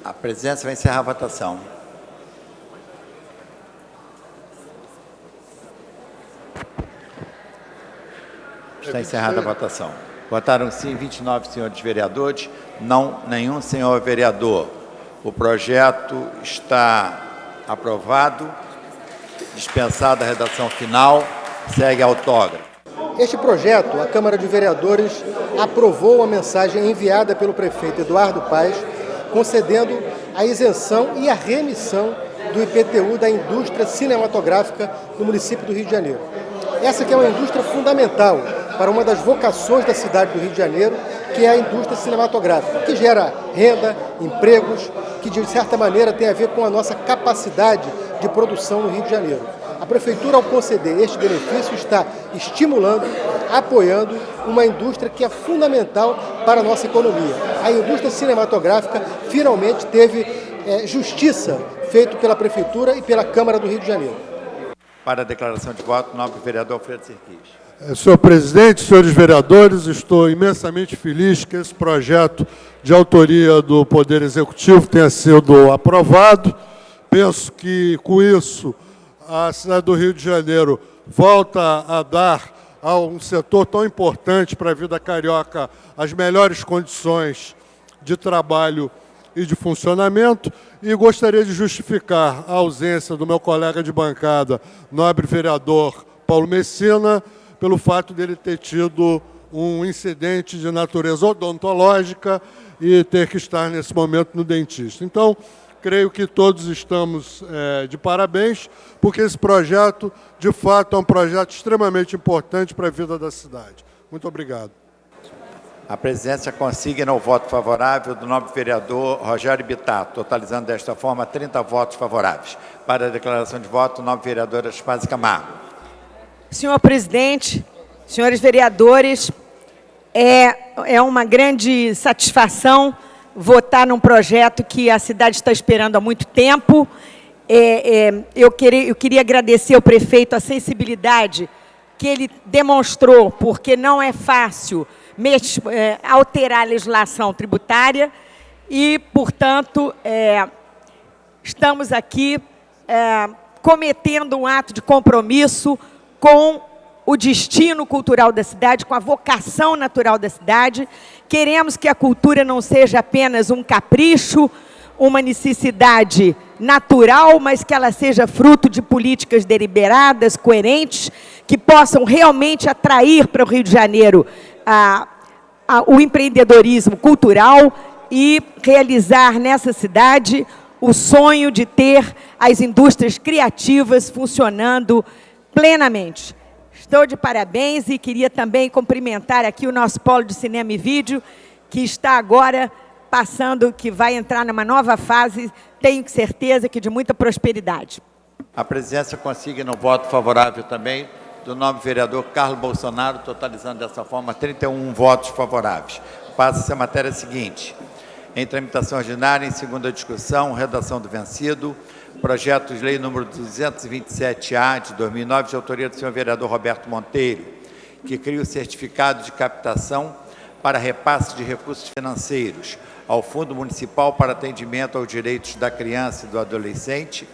A presidência vai encerrar a votação. Está encerrada a votação. Votaram sim 29 senhores vereadores, não nenhum senhor vereador. O projeto está aprovado, dispensada a redação final, segue autógrafo. Este projeto, a Câmara de Vereadores aprovou a mensagem enviada pelo prefeito Eduardo Paes, concedendo a isenção e a remissão do IPTU da indústria cinematográfica no município do Rio de Janeiro. Essa que é uma indústria fundamental para uma das vocações da cidade do Rio de Janeiro, que é a indústria cinematográfica, que gera renda, empregos, que de certa maneira tem a ver com a nossa capacidade de produção no Rio de Janeiro. A Prefeitura, ao conceder este benefício, está estimulando, apoiando uma indústria que é fundamental para a nossa economia. A indústria cinematográfica finalmente teve justiça feita pela Prefeitura e pela Câmara do Rio de Janeiro. Para a declaração de voto, nobre vereador Alfredo Serquis. Senhor presidente, senhores vereadores, estou imensamente feliz que esse projeto de autoria do Poder Executivo tenha sido aprovado. Penso que, com isso, a cidade do Rio de Janeiro volta a dar a um setor tão importante para a vida carioca as melhores condições de trabalho e de funcionamento, e gostaria de justificar a ausência do meu colega de bancada, nobre vereador Paulo Messina, pelo fato dele ter tido um incidente de natureza odontológica e ter que estar, nesse momento, no dentista. Então, creio que todos estamos de parabéns, porque esse projeto, de fato, é um projeto extremamente importante para a vida da cidade. Muito obrigado. A presidência consigna o voto favorável do nobre vereador Rogério Bittar, totalizando desta forma 30 votos favoráveis. Para a declaração de voto, o nobre vereador Aspásia Camargo. Senhor presidente, senhores vereadores, é uma grande satisfação votar num projeto que a cidade está esperando há muito tempo. Eu queria agradecer ao prefeito a sensibilidade que ele demonstrou, porque não é fácil alterar a legislação tributária e, portanto, estamos aqui cometendo um ato de compromisso com o destino cultural da cidade, com a vocação natural da cidade. Queremos que a cultura não seja apenas um capricho, uma necessidade natural, mas que ela seja fruto de políticas deliberadas, coerentes, que possam realmente atrair para o Rio de Janeiro o empreendedorismo cultural e realizar nessa cidade o sonho de ter as indústrias criativas funcionando plenamente. Estou de parabéns e queria também cumprimentar aqui o nosso polo de cinema e vídeo, que está agora passando, que vai entrar numa nova fase, tenho certeza que de muita prosperidade. A presidência consigna o voto favorável também do nobre vereador Carlos Bolsonaro, totalizando dessa forma 31 votos favoráveis. Passa-se a matéria seguinte. Em tramitação ordinária, em segunda discussão, redação do vencido, projeto de lei número 227-A, de 2009, de autoria do senhor vereador Roberto Monteiro, que cria o certificado de captação para repasse de recursos financeiros ao Fundo Municipal para Atendimento aos Direitos da Criança e do Adolescente,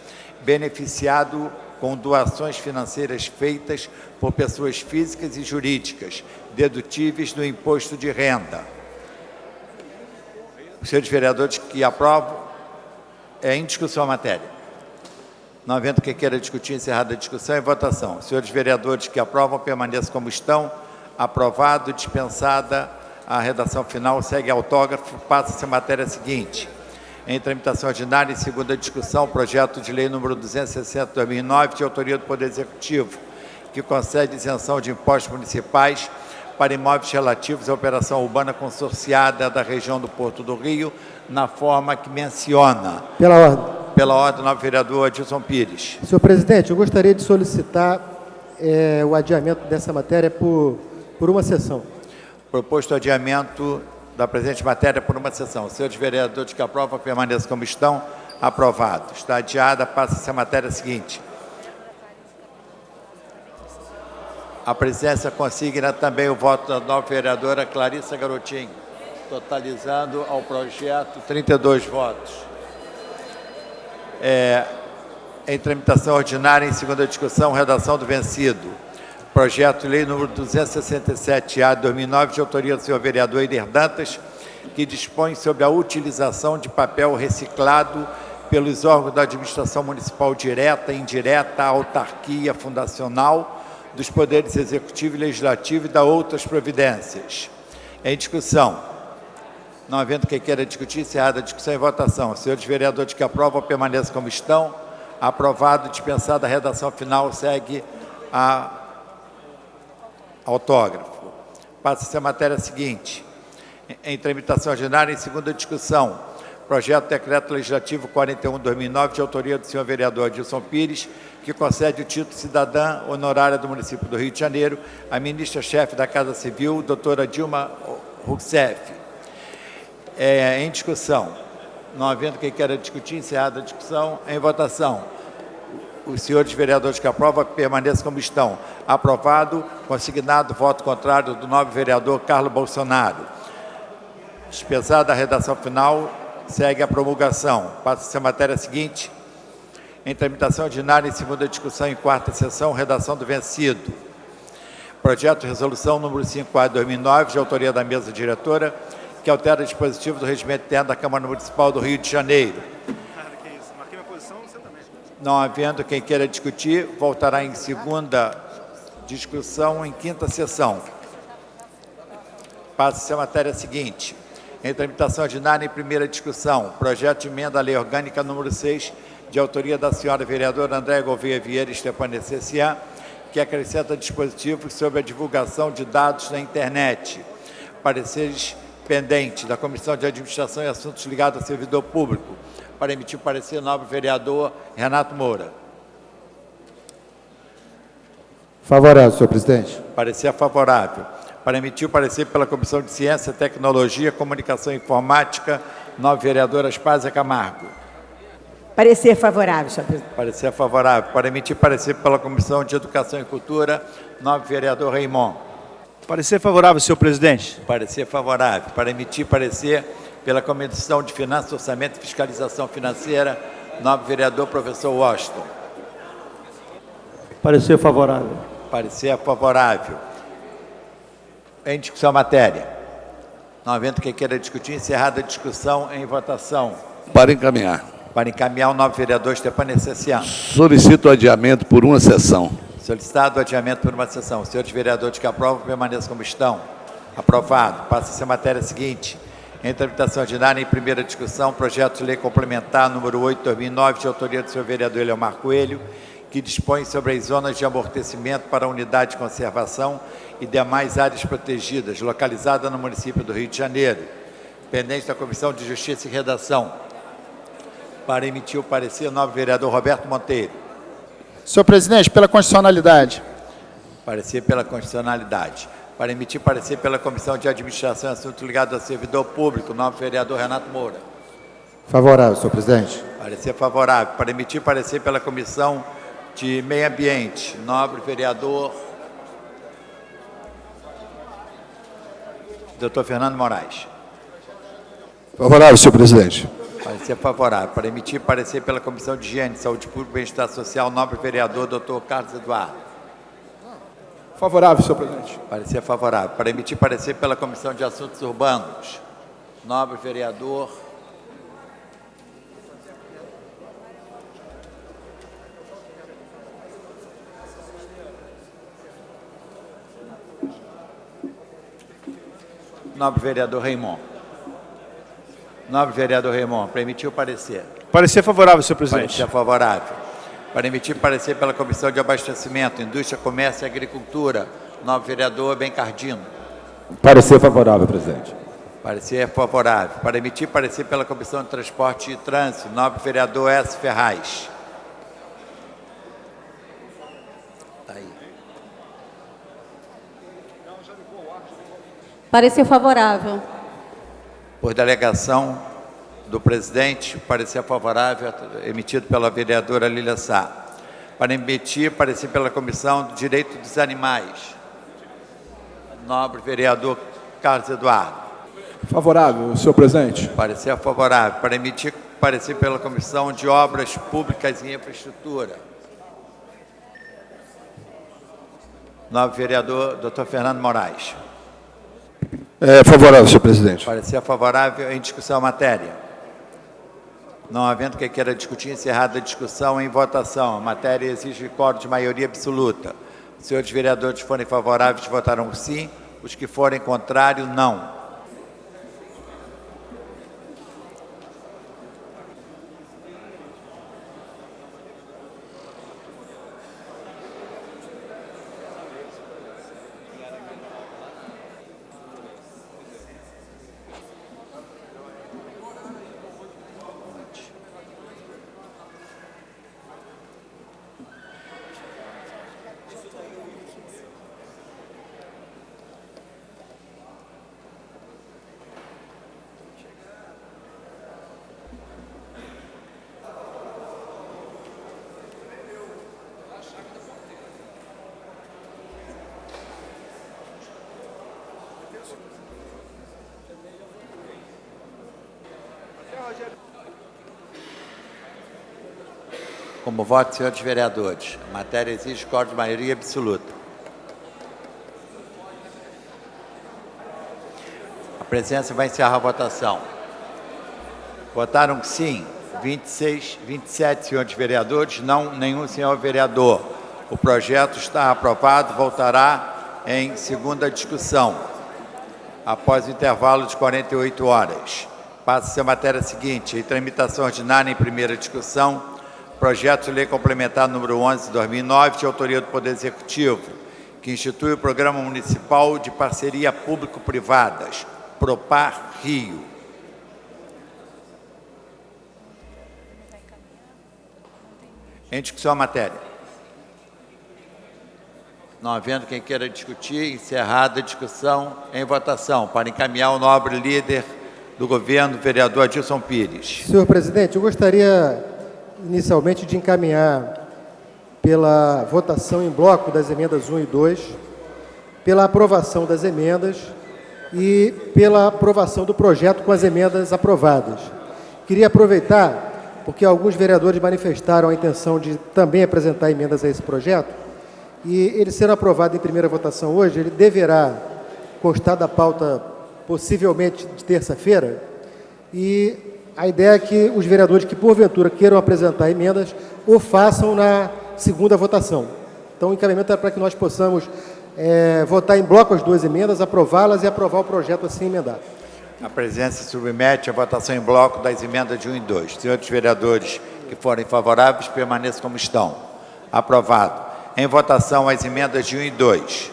beneficiado com doações financeiras feitas por pessoas físicas e jurídicas, dedutíveis do imposto de renda. Os senhores vereadores que aprovam, em discussão a matéria. Não havendo quem queira discutir, encerrada a discussão e votação. Os senhores vereadores que aprovam, permaneçam como estão. Aprovado, dispensada a redação final, segue autógrafo. Passa-se a matéria seguinte. Em tramitação ordinária e segunda discussão, projeto de lei número 260/2009, de autoria do Poder Executivo, que concede isenção de impostos municipais para imóveis relativos à operação urbana consorciada da região do Porto do Rio, na forma que menciona. Pela ordem. Pela ordem, nobre vereador Adilson Pires. Senhor presidente, eu gostaria de solicitar o adiamento dessa matéria por uma sessão. Proposto o adiamento da presente matéria por uma sessão. Senhores vereadores que aprovam, permaneçam como estão. Aprovado. Está adiada, passa-se a matéria seguinte. A presidência consigna também o voto da nova vereadora Clarissa Garotinho, totalizando ao projeto 32 votos. Em tramitação ordinária, em segunda discussão, redação do vencido. Projeto de lei número 267-A de 2009, de autoria do senhor vereador Eider Dantas, que dispõe sobre a utilização de papel reciclado pelos órgãos da administração municipal direta e indireta, autarquia fundacional, dos poderes executivo e legislativo e da outras providências. Em discussão. Não havendo quem queira discutir, encerrada a discussão e votação. Os senhores vereadores que aprovam, permaneçam como estão. Aprovado, dispensada a redação final, segue a autógrafo. Passa-se a matéria seguinte. Em tramitação ordinária, em segunda discussão, projeto de decreto legislativo 41/2009, de autoria do senhor vereador Adilson Pires, que concede o título cidadã honorária do município do Rio de Janeiro à ministra-chefe da Casa Civil, doutora Dilma Rousseff. Em discussão. Não havendo quem queira discutir, encerrada a discussão, em votação. Os senhores vereadores que aprovam permaneçam como estão. Aprovado. Consignado voto contrário do nobre vereador Carlos Bolsonaro. Dispensada a redação final, segue a promulgação. Passa-se a matéria seguinte. Em tramitação ordinária, em segunda discussão, em quarta sessão, redação do vencido. Projeto de resolução número 54/2009, de autoria da mesa diretora, que altera o dispositivo do regimento interno da Câmara Municipal do Rio de Janeiro. Marquei minha posição, você também. Não havendo quem queira discutir, voltará em segunda discussão, em quinta sessão. Passa-se a matéria seguinte. Em tramitação ordinária, em primeira discussão, projeto de emenda à Lei Orgânica número 6, de autoria da senhora vereadora Andréa Gouveia Vieira Stefani CCA, que acrescenta dispositivos sobre a divulgação de dados na internet. Pareceres pendentes da Comissão de Administração e Assuntos ligados ao servidor público. Para emitir parecer, nobre vereador Renato Moura. Favorável, senhor presidente. Parecer favorável. Para emitir o parecer pela Comissão de Ciência, Tecnologia, Comunicação e Informática, nobre vereadora Aspásia Camargo. Parecer favorável, senhor presidente. Parecer favorável. Para emitir parecer pela Comissão de Educação e Cultura, nobre vereador Raimon. Parecer favorável, senhor presidente. Parecer favorável. Para emitir parecer pela Comissão de Finanças, Orçamento e Fiscalização Financeira, nobre vereador professor Washington. Parecer favorável. Parecer favorável. Em discussão a matéria. Não havendo quem queira discutir, encerrada a discussão, em votação. Para encaminhar. Para encaminhar o nobre vereador Stefani Cecian. Solicito adiamento por uma sessão. Solicitado o adiamento por uma sessão. Os senhores vereadores que aprovam, permaneçam como estão. Aprovado. Passa-se a matéria seguinte. Em tramitação ordinária, em primeira discussão, projeto de lei complementar número 8/2009, de autoria do senhor vereador Eleomar Coelho, que dispõe sobre as zonas de amortecimento para a unidade de conservação e demais áreas protegidas, localizada no município do Rio de Janeiro. Pendente da Comissão de Justiça e Redação. Para emitir o parecer, nobre vereador Roberto Monteiro. Senhor presidente, pela constitucionalidade. Parecer pela constitucionalidade. Para emitir parecer pela Comissão de Administração e Assuntos ligados ao servidor público, nobre vereador Renato Moura. Favorável, senhor presidente. Parecer favorável. Para emitir parecer pela Comissão de Meio Ambiente, nobre vereador Dr. Fernando Moraes. Favorável, senhor presidente. Parecer favorável. Para emitir parecer pela Comissão de Higiene, Saúde Pública e Bem-Estar Social, nobre vereador Dr. Carlos Eduardo. Favorável, senhor presidente. Parecer favorável. Para emitir parecer pela Comissão de Assuntos Urbanos, nobre vereador Raimon. Nobre vereador Raimon, para emitir o parecer. Parecer favorável, senhor presidente. Parecer favorável. Para emitir parecer pela Comissão de Abastecimento, Indústria, Comércio e Agricultura, nobre vereador Bencardino. Parecer favorável, presidente. Parecer favorável. Para emitir parecer pela Comissão de Transporte e Trânsito, nobre vereador S. Ferraz. Tá aí. Parecer favorável. Por delegação do presidente, parecer favorável, emitido pela vereadora Lília Sá. Para emitir parecer pela Comissão do Direito dos Animais, nobre vereador Carlos Eduardo. Favorável, senhor presidente. Parecer favorável. Para emitir parecer pela Comissão de Obras Públicas e Infraestrutura, nobre vereador Dr. Fernando Moraes. Favorável, senhor presidente. Parecer favorável. Em discussão a matéria. Não havendo quem queira discutir, encerrada a discussão, em votação. A matéria exige quórum de maioria absoluta. Os senhores vereadores que forem favoráveis votarão sim, os que forem contrários, não. Como voto, senhores vereadores, a matéria exige quórum de maioria absoluta. A presidência vai encerrar a votação. Votaram sim 27 senhores vereadores, não nenhum senhor vereador. O projeto está aprovado, voltará em segunda discussão, após o intervalo de 48 horas. Passa-se a matéria seguinte, em tramitação ordinária em primeira discussão, projeto de lei complementar número 11 de 2009, de autoria do Poder Executivo, que institui o Programa Municipal de Parceria Público-Privadas, Propar Rio. Em discussão a matéria. Não havendo quem queira discutir, encerrada a discussão, em votação, para encaminhar o nobre líder do governo, vereador Adilson Pires. Senhor presidente, eu gostaria inicialmente de encaminhar pela votação em bloco das emendas 1 e 2, pela aprovação das emendas e pela aprovação do projeto com as emendas aprovadas. Queria aproveitar, porque alguns vereadores manifestaram a intenção de também apresentar emendas a esse projeto, e ele sendo aprovado em primeira votação hoje, ele deverá constar da pauta possivelmente de terça-feira, e a ideia é que os vereadores que porventura queiram apresentar emendas o façam na segunda votação. Então o encaminhamento é para que nós possamos votar em bloco as duas emendas, aprová-las e aprovar o projeto assim emendado. A presidência submete a votação em bloco das emendas de 1 e 2. Senhores vereadores que forem favoráveis, permaneçam como estão. Aprovado. Em votação as emendas de 1 e 2.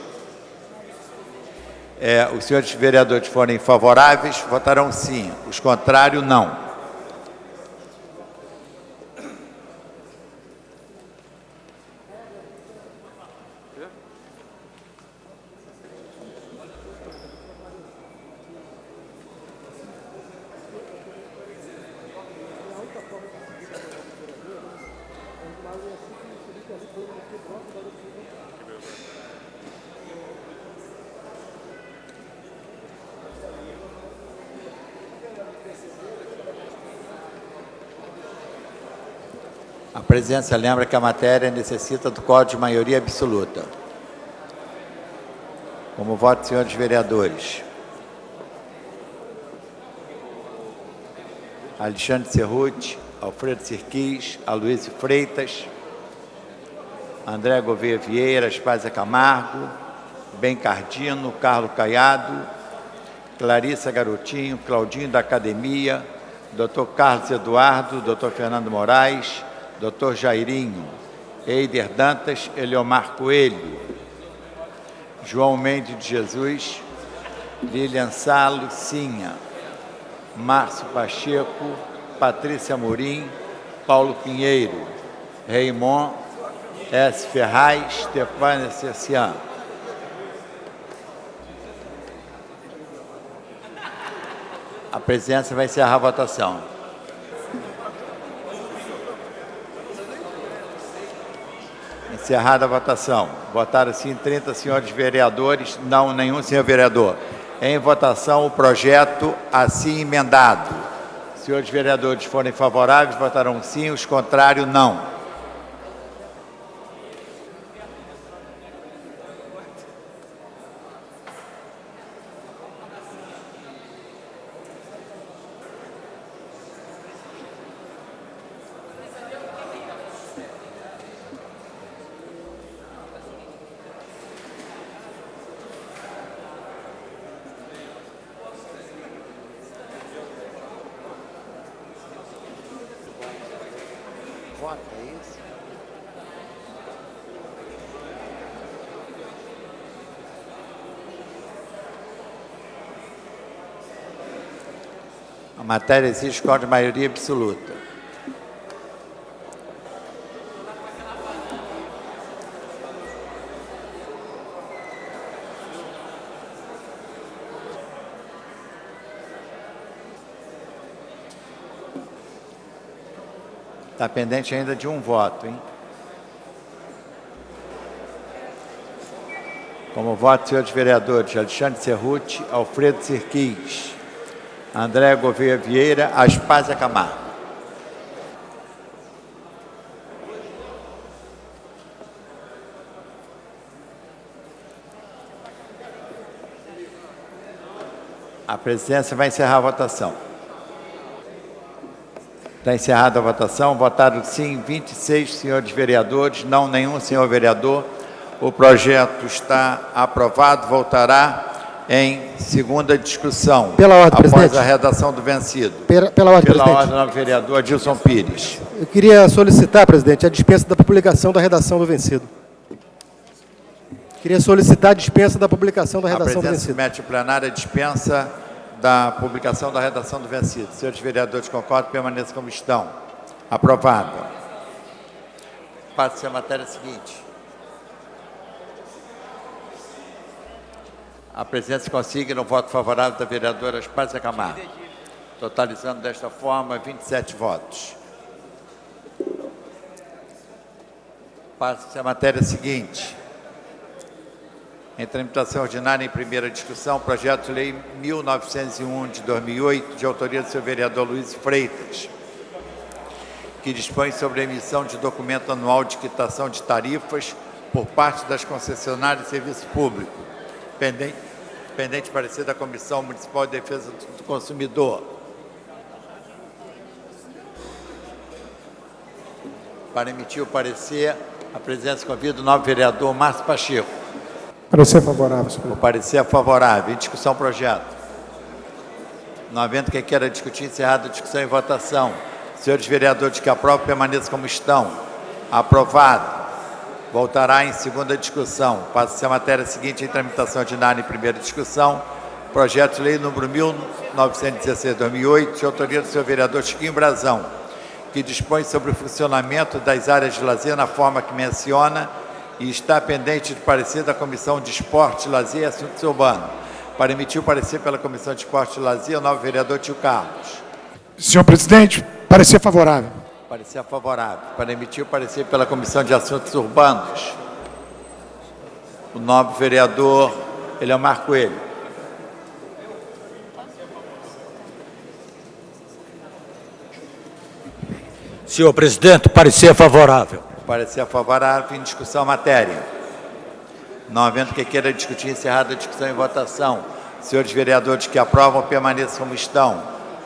Os senhores vereadores que forem favoráveis, votarão sim. Os contrários, não. A presidência lembra que a matéria necessita do quórum de maioria absoluta. Como voto, senhores vereadores. Alexandre Cerruti, Alfredo Sirquis, Aloysio Freitas, André Gouveia Vieira, Aspásia Camargo, Ben Cardino, Carlos Caiado, Clarissa Garotinho, Claudinho da Academia, Dr. Carlos Eduardo, Dr. Fernando Moraes, Dr. Jairinho, Eider Dantas, Eliomar Coelho, João Mendes de Jesus, Lilian Salo, Sinha, Márcio Pacheco, Patrícia Morim, Paulo Pinheiro, Raymond S. Ferraz, Stefânia Cercian. A presidência vai encerrar a votação. Encerrada a votação. Votaram sim 30 senhores vereadores, não nenhum senhor vereador. Em votação o projeto assim emendado. Senhores vereadores forem favoráveis, votarão sim, os contrários não. A matéria exige quórum de maioria absoluta. Está pendente ainda de um voto, hein? Como voto, senhores vereadores Alexandre Cerruti, Alfredo Sirquis, André Gouveia Vieira, Aspásia Camargo. A presidência vai encerrar a votação. Está encerrada a votação. Votaram sim 26 senhores vereadores, não nenhum senhor vereador. O projeto está aprovado. Voltará em segunda discussão. Pela ordem, após presidente. a redação do vencido. Pela ordem, Pela presidente. ordem, novo vereador Adilson Pires. Eu queria solicitar, presidente, a dispensa da publicação da redação do vencido. Queria solicitar a dispensa da publicação da redação do A presidência vencido. submete ao plenário a dispensa da publicação da redação do vencido. Senhores vereadores, concordam? Permaneçam como estão. Aprovado. Passa-se a matéria seguinte. A presidência consigna o voto favorável da vereadora Aspásia Camargo, totalizando desta forma 27 votos. Passa-se a matéria seguinte. Em tramitação ordinária em primeira discussão, projeto de lei 1901 de 2008, de autoria do senhor vereador Luiz Freitas, que dispõe sobre a emissão de documento anual de quitação de tarifas por parte das concessionárias de serviço público. Pendente parecer da Comissão Municipal de Defesa do Consumidor. Para emitir o parecer, a presidência convida o novo vereador Márcio Pacheco. Parecer favorável, senhor presidente. O parecer é favorável. Em discussão, projeto. Não havendo quem queira discutir, encerrada a discussão e votação. Senhores vereadores que aprovam, permaneçam como estão. Aprovado. Voltará em segunda discussão. Passa-se a matéria seguinte em tramitação ordinária em primeira discussão. Projeto de lei número 1916/2008, de autoria do senhor vereador Chiquinho Brazão, que dispõe sobre o funcionamento das áreas de lazer na forma que menciona e está pendente de parecer da Comissão de Esporte, Lazer e Assuntos Urbanos. Para emitir o parecer pela Comissão de Esporte e Lazer, o novo vereador Tio Carlos. Senhor presidente, parecer favorável. Parecer favorável. Para emitir o parecer pela Comissão de Assuntos Urbanos, o novo vereador Eliomar Coelho. Senhor presidente, parecer favorável. Parecer favorável. Em discussão, matéria. Não havendo que queira discutir, encerrada a discussão e votação. Senhores vereadores que aprovam, permaneçam como estão.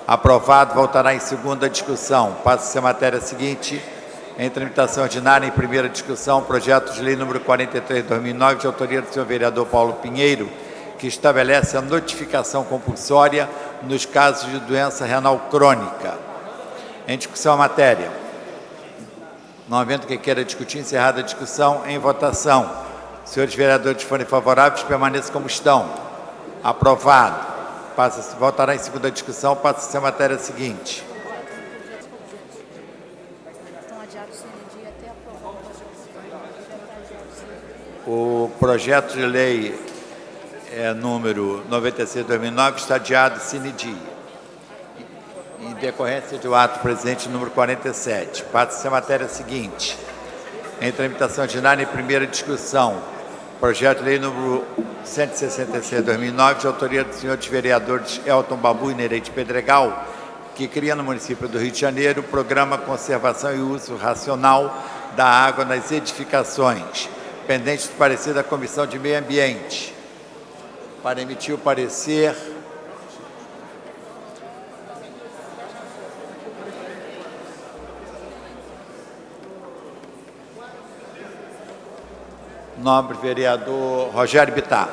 Aprovado. Voltará em segunda discussão. Passa-se a matéria seguinte. Em tramitação ordinária, em primeira discussão, projeto de lei número 43/2009, de autoria do senhor vereador Paulo Pinheiro, que estabelece a notificação compulsória nos casos de doença renal crônica. Em discussão, a matéria. Não havendo quem queira discutir, encerrada a discussão, em votação. Senhores vereadores que forem favoráveis, permaneçam como estão. Aprovado. Voltará em segunda discussão, passa-se a matéria seguinte. O projeto de lei número 96/2009 está adiado sine die, em decorrência do ato presidente número 47. Passa-se a matéria seguinte. Em tramitação ordinária em primeira discussão, projeto de lei número 166/2009, de autoria dos senhores vereadores Elton Babu e Nereide Pedregal, que cria no município do Rio de Janeiro o programa Conservação e Uso Racional da Água nas Edificações, pendente do parecer da Comissão de Meio Ambiente. Para emitir o parecer, nobre vereador Rogério Bittar.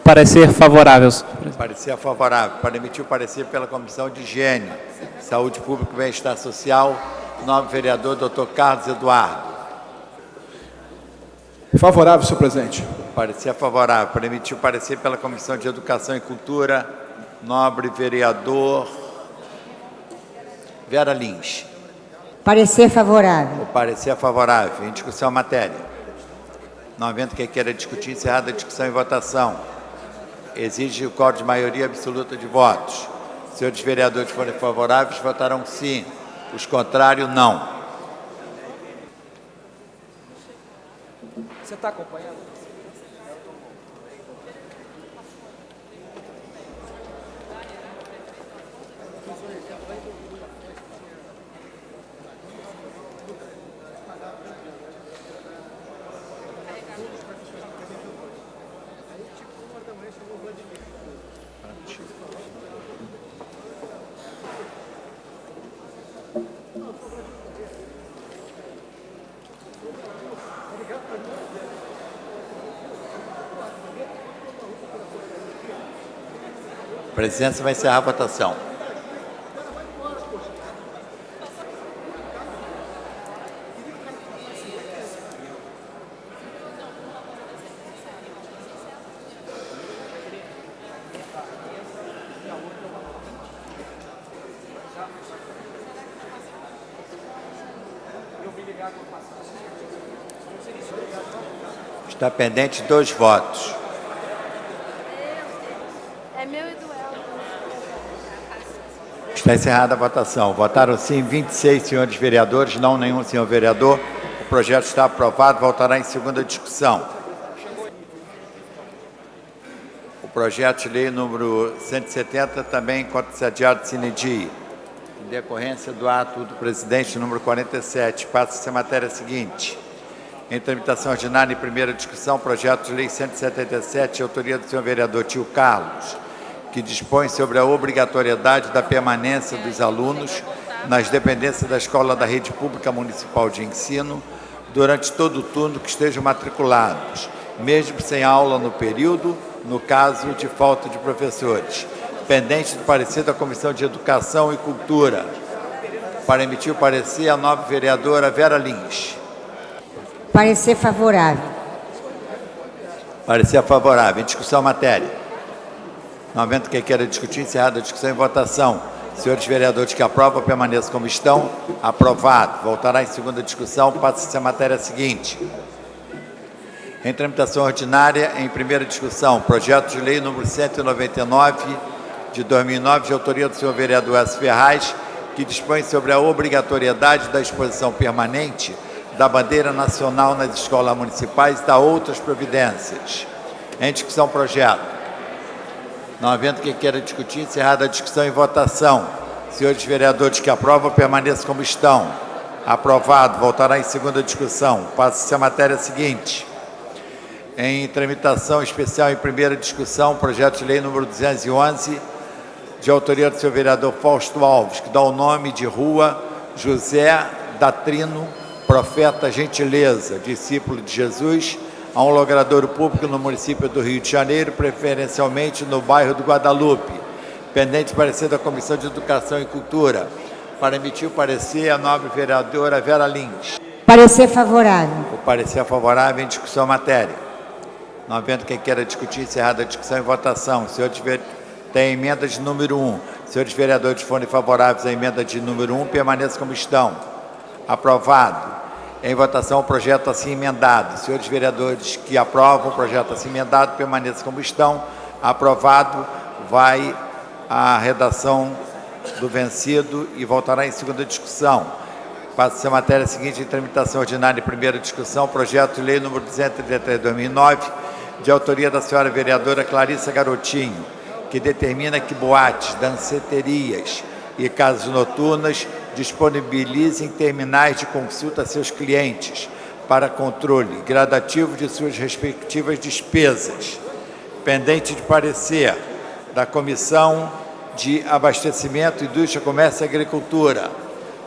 Parecer favorável, senhor presidente. Parecer favorável. Para emitir o parecer pela Comissão de Higiene, Saúde Pública e Bem-Estar Social, nobre vereador Dr. Carlos Eduardo. Favorável, senhor presidente. Parecer favorável. Para emitir o parecer pela Comissão de Educação e Cultura, nobre vereador Vera Lins. Parecer favorável. O parecer favorável. Em discussão, a matéria. Não havendo quem queira discutir, encerrada a discussão e votação. Exige o quórum de maioria absoluta de votos. Senhores vereadores forem favoráveis, votarão sim. Os contrários, não. Você está acompanhando? A presidência vai encerrar a votação. Está pendente 2 votos. É meu e do Elton. Está encerrada a votação. Votaram sim 26 senhores vereadores, não nenhum senhor vereador. O projeto está aprovado, voltará em segunda discussão. O projeto de lei número 170 também contra sediado sine die. Em decorrência do ato do presidente número 47, passa-se a matéria seguinte. Em tramitação ordinária em primeira discussão, projeto de lei 177, de autoria do senhor vereador Tio Carlos, que dispõe sobre a obrigatoriedade da permanência dos alunos nas dependências da escola da rede pública municipal de ensino durante todo o turno que estejam matriculados, mesmo sem aula no período, no caso de falta de professores. Pendente do parecer da Comissão de Educação e Cultura. Para emitir o parecer, a nova vereadora Vera Lins. Parecer favorável. Parecer favorável. Em discussão, matéria. Não havendo quem queira discutir, encerrada a discussão em votação. Senhores vereadores que aprovam, permaneçam como estão. Aprovado. Voltará em segunda discussão. Passa-se a matéria seguinte. Em tramitação ordinária, em primeira discussão, projeto de lei número 199, de 2009, de autoria do senhor vereador S. Ferraz, que dispõe sobre a obrigatoriedade da exposição permanente da bandeira nacional nas escolas municipais e da outras providências. Em discussão, projeto. Não havendo quem queira discutir, encerrada a discussão em votação. Senhores vereadores que aprovam, permaneçam como estão. Aprovado. Voltará em segunda discussão. Passa-se a matéria seguinte. Em tramitação especial em primeira discussão, projeto de lei número 211, de autoria do senhor vereador Fausto Alves, que dá o nome de Rua José Datrino, Profeta Gentileza, discípulo de Jesus, a um logradouro público no município do Rio de Janeiro, preferencialmente no bairro do Guadalupe. Pendente parecer da Comissão de Educação e Cultura. Para emitir o parecer, a nobre vereadora Vera Lins. Parecer favorável. O parecer favorável em discussão matéria. Não havendo quem queira discutir, encerrada a discussão em votação. Senhores tem a emenda de número 1. Senhores vereadores forem favoráveis à emenda de número 1, permaneçam como estão. Aprovado. Em votação, o projeto assim emendado. Senhores vereadores que aprovam o projeto assim emendado, permaneçam como estão. Aprovado. Vai a redação do vencido e voltará em segunda discussão. Passa-se a matéria seguinte em tramitação ordinária em primeira discussão, projeto de lei número 233 de 2009, de autoria da senhora vereadora Clarissa Garotinho, que determina que boates, danceterias e casas noturnas disponibilizem terminais de consulta a seus clientes para controle gradativo de suas respectivas despesas. Pendente de parecer da Comissão de Abastecimento, Indústria, Comércio e Agricultura.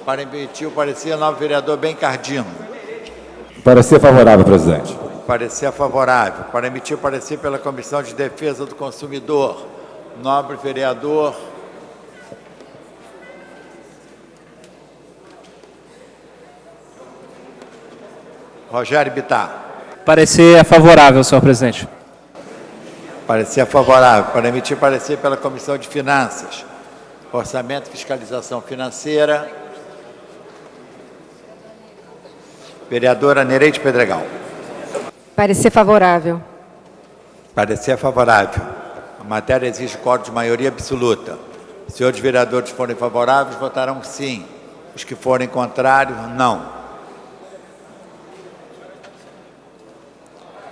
Para emitir o parecer, novo vereador Bencardino. Parecer favorável, presidente. Parecer favorável. Para emitir o parecer pela Comissão de Defesa do Consumidor, nobre vereador Rogério Bittar. Parecer favorável, senhor presidente. Parecer favorável. Para emitir parecer pela Comissão de Finanças, Orçamento e Fiscalização Financeira, vereadora Nereide Pedregal. Parecer favorável. Parecer favorável. A matéria exige quórum de maioria absoluta. Os senhores vereadores que forem favoráveis votarão sim. Os que forem contrários, não.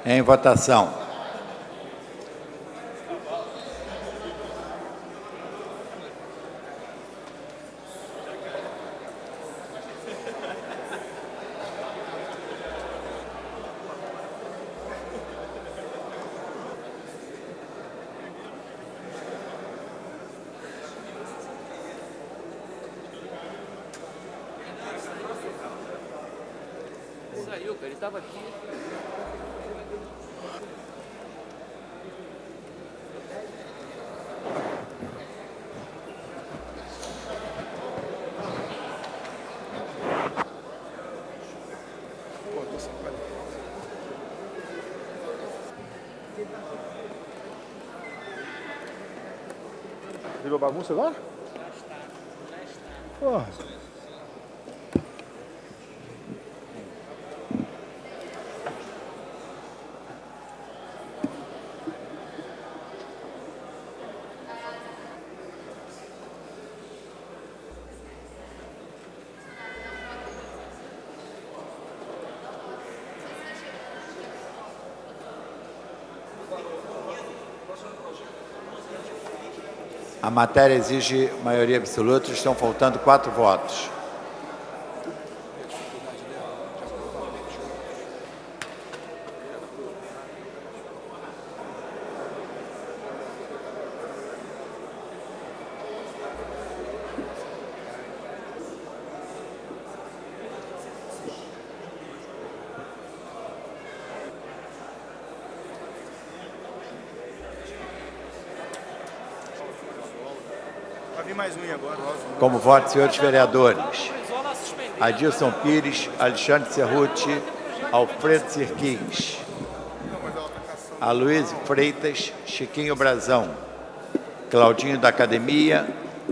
Em votação. Ele estava aqui. Virou bagunça agora? Porra. A matéria exige maioria absoluta, estão faltando 4 votos. Vai vir mais um agora. Como voto, senhores vereadores: Adilson Pires, Alexandre Cerruti, Alfredo Sirquins, Aloysio Freitas, Chiquinho Brazão, Claudinho da Academia,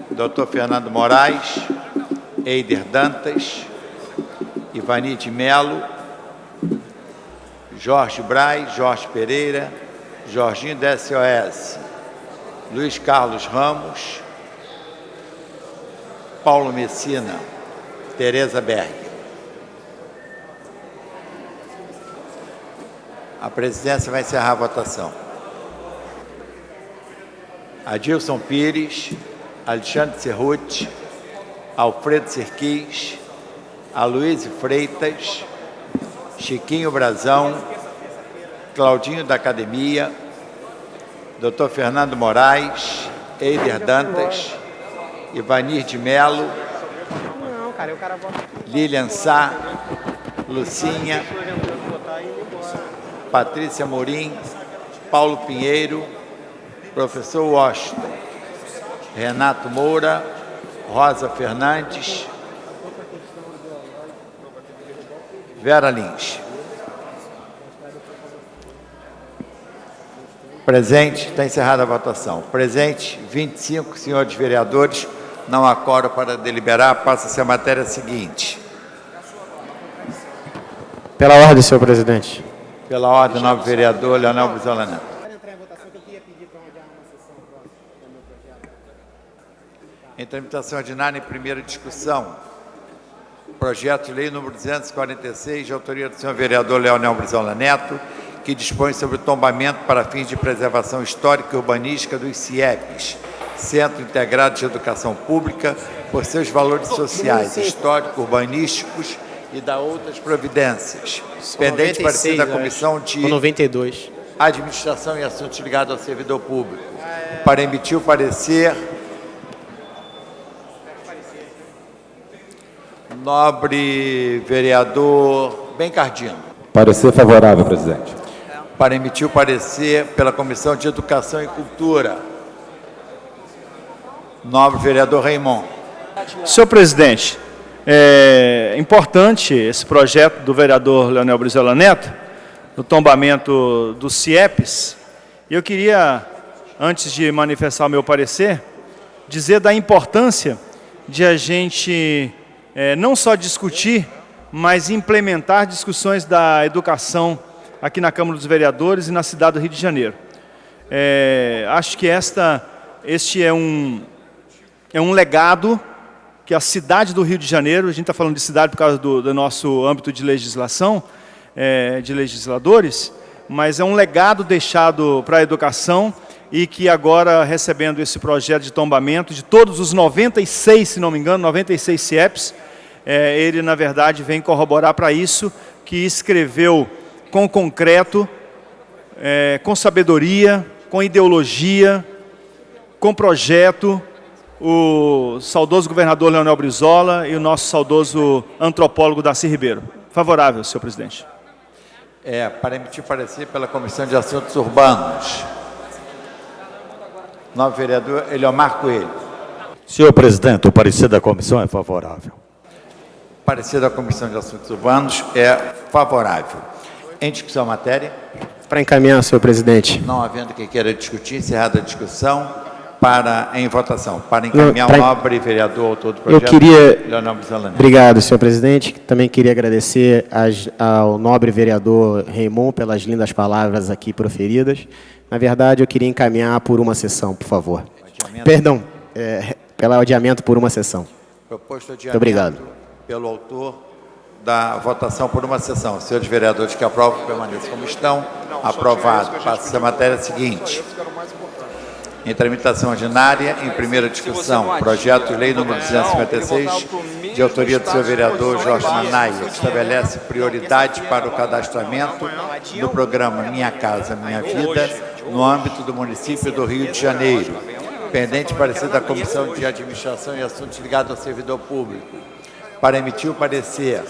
Dr. Fernando Moraes, Eider Dantas, Ivani de Melo, Jorge Braz, Jorge Pereira, Jorginho da SOS, Luiz Carlos Ramos, Paulo Messina, Tereza Berg. A presidência vai encerrar a votação. Adilson Pires, Alexandre Cerruti, Alfredo Sirquins, Aloysio Freitas, Chiquinho Brazão, Claudinho da Academia, Dr. Fernando Moraes, Eider Dantas, Ivanir de Melo, Lilian Sá, Lucinha, Patrícia Morim, Paulo Pinheiro, Professor Washington, Renato Moura, Rosa Fernandes, Vera Lins. Presente, está encerrada a votação. Presente, 25 senhores vereadores. Não há quórum para deliberar. Passa-se a matéria seguinte. Pela ordem, senhor presidente. Pela ordem, novo vereador Leonel Brizola Neto. Em tramitação ordinária, em primeira discussão, projeto de lei número 246, de autoria do senhor vereador Leonel Brizola Neto, que dispõe sobre o tombamento para fins de preservação histórica e urbanística dos CIEPs, Centro Integrado de Educação Pública, por seus valores sociais, históricos, urbanísticos e da outras providências. Pendente parecer da Comissão de 92. Administração e Assuntos Ligados ao Servidor Público, para emitir o parecer. Nobre vereador Bencardino. Parecer favorável, presidente. Para emitir o parecer pela Comissão de Educação e Cultura. Nobre vereador Raimon. Senhor presidente, é importante esse projeto do vereador Leonel Brizola Neto, do tombamento dos CIEPs. E eu queria, antes de manifestar o meu parecer, dizer da importância de a gente não só discutir, mas implementar discussões da educação aqui na Câmara dos Vereadores e na cidade do Rio de Janeiro. Acho que este é um legado que a cidade do Rio de Janeiro, a gente está falando de cidade por causa do nosso âmbito de legislação, de legisladores, mas é um legado deixado para a educação e que agora, recebendo esse projeto de tombamento de todos os 96, se não me engano, 96 CIEPs, ele, na verdade, vem corroborar para isso, que escreveu com concreto, com sabedoria, com ideologia, com projeto, o saudoso governador Leonel Brizola e o nosso saudoso antropólogo Darcy Ribeiro. Favorável, senhor presidente. Para emitir parecer pela Comissão de Assuntos Urbanos. Novo vereador Eliomar Coelho. Senhor presidente, o parecer da comissão é favorável. Parecer da Comissão de Assuntos Urbanos é favorável. Em discussão a matéria? Para encaminhar, senhor presidente. Não havendo quem queira discutir, encerrada a discussão, em votação. Para encaminhar o nobre vereador autor do projeto, Leonel Brizola Neto. Obrigado, senhor presidente. Também queria agradecer ao nobre vereador Raimon pelas lindas palavras aqui proferidas. Na verdade, eu queria encaminhar por uma sessão, por favor. Perdão, pelo adiamento por uma sessão. Proposto adiamento. Muito obrigado. Pelo autor da votação por uma sessão. Senhores vereadores que aprovam, permaneçam como estão. Aprovado. Passa a matéria seguinte. Em tramitação ordinária, em primeira discussão, projeto de lei número 256, de autoria do senhor vereador Jorge Manaia, que estabelece prioridade para o cadastramento do programa Minha Casa Minha Vida no âmbito do município do Rio de Janeiro. Pendente parecer da Comissão de Administração e Assuntos ligados ao servidor público. Para emitir o parecer,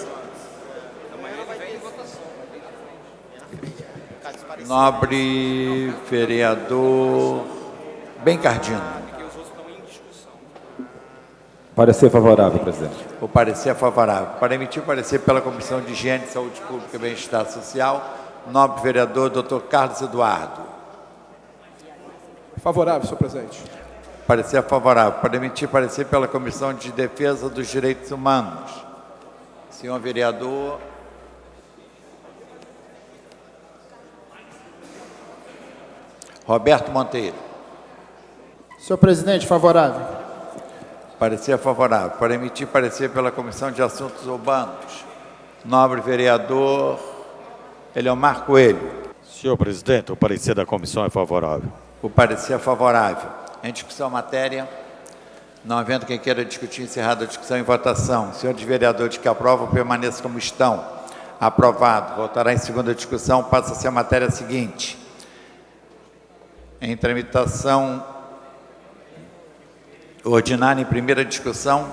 nobre vereador Bencardino. Parecer favorável, presidente. O parecer é favorável. Para emitir o parecer pela Comissão de Higiene, Saúde Pública e Bem-Estar Social, nobre vereador Dr. Carlos Eduardo. Favorável, senhor presidente. Parecer favorável. Para emitir parecer pela Comissão de Defesa dos Direitos Humanos, senhor vereador Roberto Monteiro. Senhor presidente, favorável. Parecer favorável. Para emitir parecer pela Comissão de Assuntos Urbanos, nobre vereador Eliomar Coelho. Senhor presidente, o parecer da comissão é favorável. O parecer é favorável. Em discussão a matéria, não havendo quem queira discutir, encerrada a discussão em votação. Senhores vereadores que aprovam, permaneçam como estão. Aprovado. Voltará em segunda discussão. Passa-se a matéria seguinte. Em tramitação ordinária, em primeira discussão,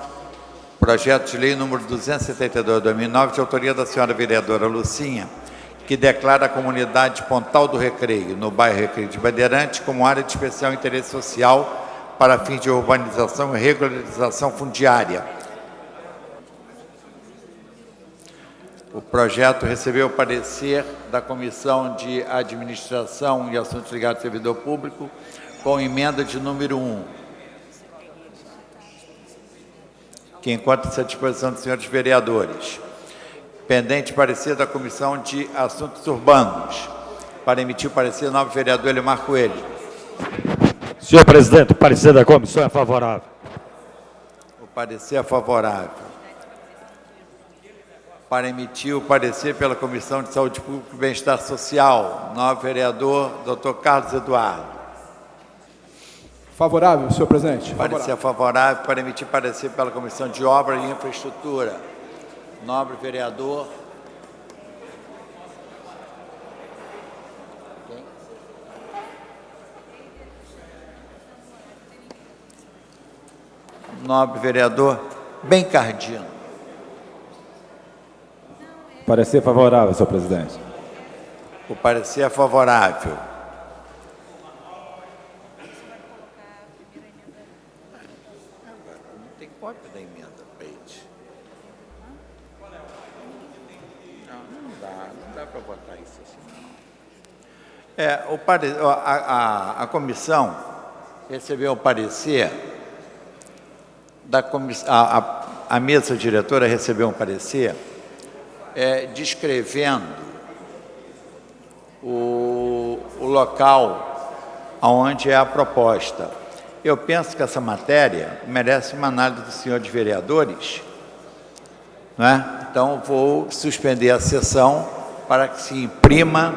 projeto de lei número 272/2009, de autoria da senhora vereadora Lucinha, que declara a comunidade Pontal do Recreio, no bairro Recreio de Bandeirantes, como área de especial interesse social para fins de urbanização e regularização fundiária. O projeto recebeu o parecer da Comissão de Administração e Assuntos Ligados ao Servidor Público, com emenda de número 1, que encontra-se à disposição dos senhores vereadores. Pendente parecer da Comissão de Assuntos Urbanos. Para emitir o parecer, novo vereador Eliomar Coelho. Senhor presidente, o parecer da comissão é favorável. O parecer é favorável. Para emitir o parecer pela Comissão de Saúde Pública e Bem-Estar Social, novo vereador Dr. Carlos Eduardo. Favorável, senhor presidente. Parecer favorável. Para emitir parecer pela Comissão de Obras e Infraestrutura, nobre vereador Bencardino. Parecer favorável, senhor presidente. O parecer é favorável. Não tem cópia da emenda, Peide. Não dá para votar isso assim, não. A comissão recebeu o parecer da comissão, a mesa diretora recebeu um parecer descrevendo o local onde é a proposta. Eu penso que essa matéria merece uma análise dos senhores vereadores, não é? Então, vou suspender a sessão para que se imprima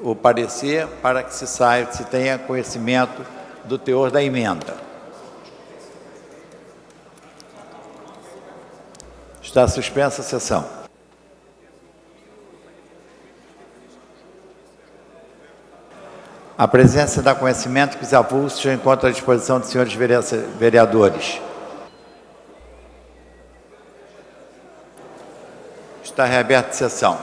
o parecer, para que se tenha conhecimento do teor da emenda. Está suspensa a sessão. A presença dá conhecimento que os avulsos já encontram à disposição dos senhores vereadores. Está reaberta a sessão.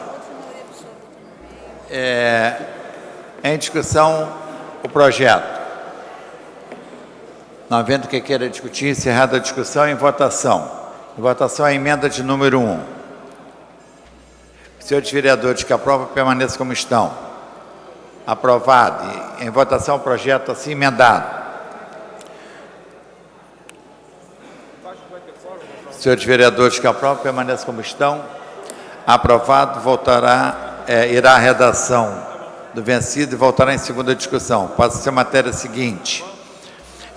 Em discussão o projeto. Não havendo quem queira discutir, encerrada a discussão, em votação. Em votação a emenda de número 1. Senhores vereadores que aprovam, permaneçam como estão. Aprovado. Em votação o projeto assim emendado. Senhores vereadores que aprovam, permaneçam como estão. Aprovado. Irá à redação do vencido e voltará em segunda discussão. Passa-se a matéria seguinte.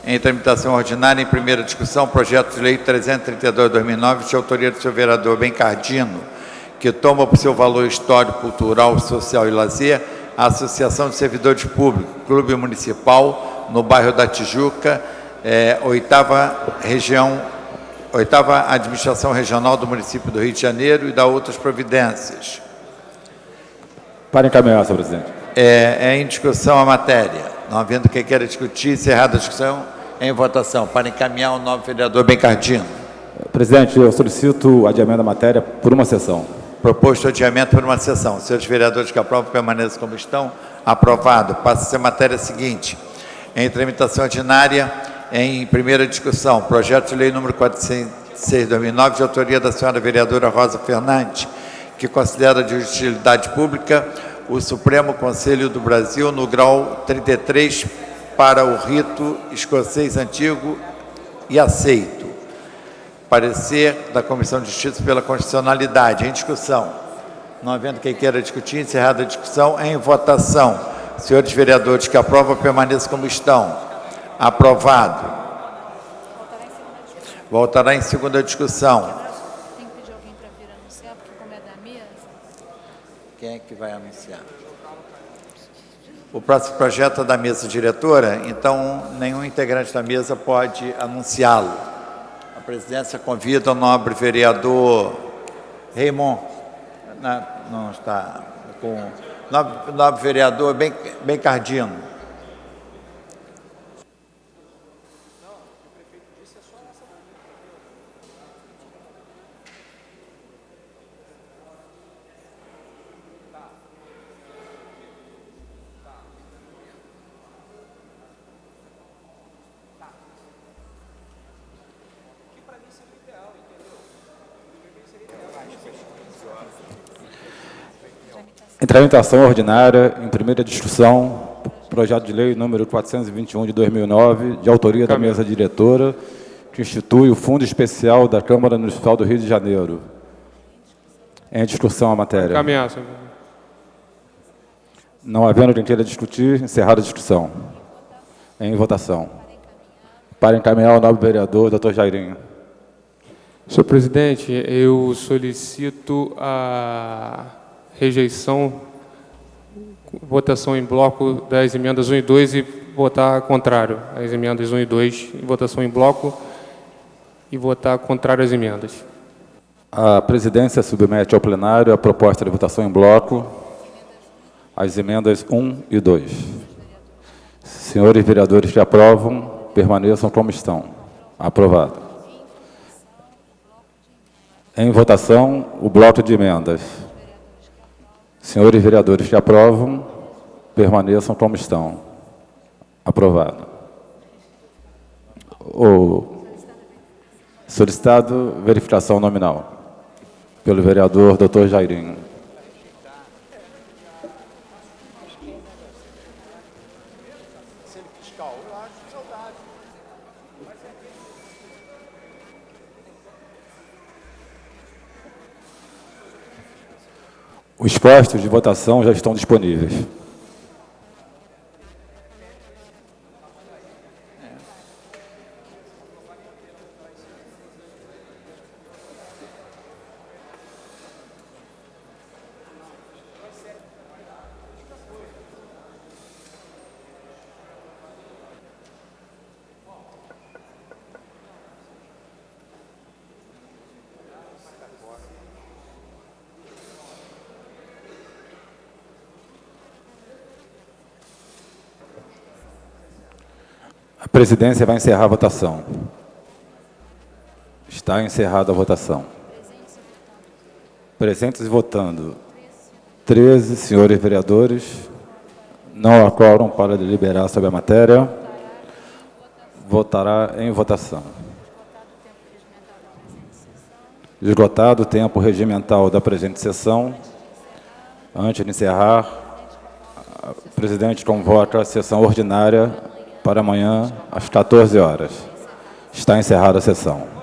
Em tramitação ordinária, em primeira discussão, projeto de lei 332/2009, de autoria do senhor vereador Bencardino, que toma por seu valor histórico, cultural, social e lazer a Associação de Servidores Públicos, Clube Municipal, no bairro da Tijuca, 8ª Administração Regional do município do Rio de Janeiro e da outras providências. Para encaminhar, senhor presidente. Em discussão a matéria. Não havendo quem queira discutir, encerrada a discussão, em votação. Para encaminhar o novo vereador Bencardino. Presidente, eu solicito o adiamento da matéria por uma sessão. Proposto adiamento por uma sessão. Senhores vereadores que aprovam, permaneçam como estão. Aprovado. Passa-se a matéria seguinte. Em tramitação ordinária, em primeira discussão, projeto de lei número 406/2009, de autoria da senhora vereadora Rosa Fernandes, que considera de utilidade pública o Supremo Conselho do Brasil no grau 33 para o rito escocês antigo e aceito. Parecer da Comissão de Justiça pela Constitucionalidade. Em discussão. Não havendo quem queira discutir, encerrada a discussão, em votação. Senhores vereadores que aprovam, permaneçam como estão. Aprovado. Voltará em segunda discussão. Tem que pedir alguém para vir anunciar, porque como é da mesa... Quem é que vai anunciar? O próximo projeto é da mesa diretora, então nenhum integrante da mesa pode anunciá-lo. A presidência convida o nobre vereador Raymond, não está, com o nobre vereador Bencardino. Em tramitação ordinária, em primeira discussão, projeto de lei número 421 de 2009, de autoria da mesa diretora, que institui o Fundo Especial da Câmara Municipal do Rio de Janeiro. Em discussão a matéria. Encaminhar, senhor. Não havendo quem queira discutir, encerrada a discussão. Em votação. Para encaminhar o nobre vereador, doutor Jairinho. Senhor presidente, eu solicito a rejeição, votação em bloco das emendas 1 e 2 e votar contrário às emendas 1 e 2, votação em bloco e votar contrário às emendas. A presidência submete ao plenário a proposta de votação em bloco, as emendas 1 e 2. Senhores vereadores que aprovam, permaneçam como estão. Aprovado. Em votação, o bloco de emendas. Senhores vereadores que aprovam, permaneçam como estão. Aprovado. O solicitado verificação nominal pelo vereador doutor Jairinho. Os postos de votação já estão disponíveis. A presidência vai encerrar a votação. Está encerrada a votação. Presentes e votando. 13, senhores vereadores, não há quórum para deliberar sobre a matéria. Votará em votação. Esgotado o tempo regimental da presente sessão, antes de encerrar, o presidente convoca a sessão ordinária para amanhã, às 14 horas. Está encerrada a sessão.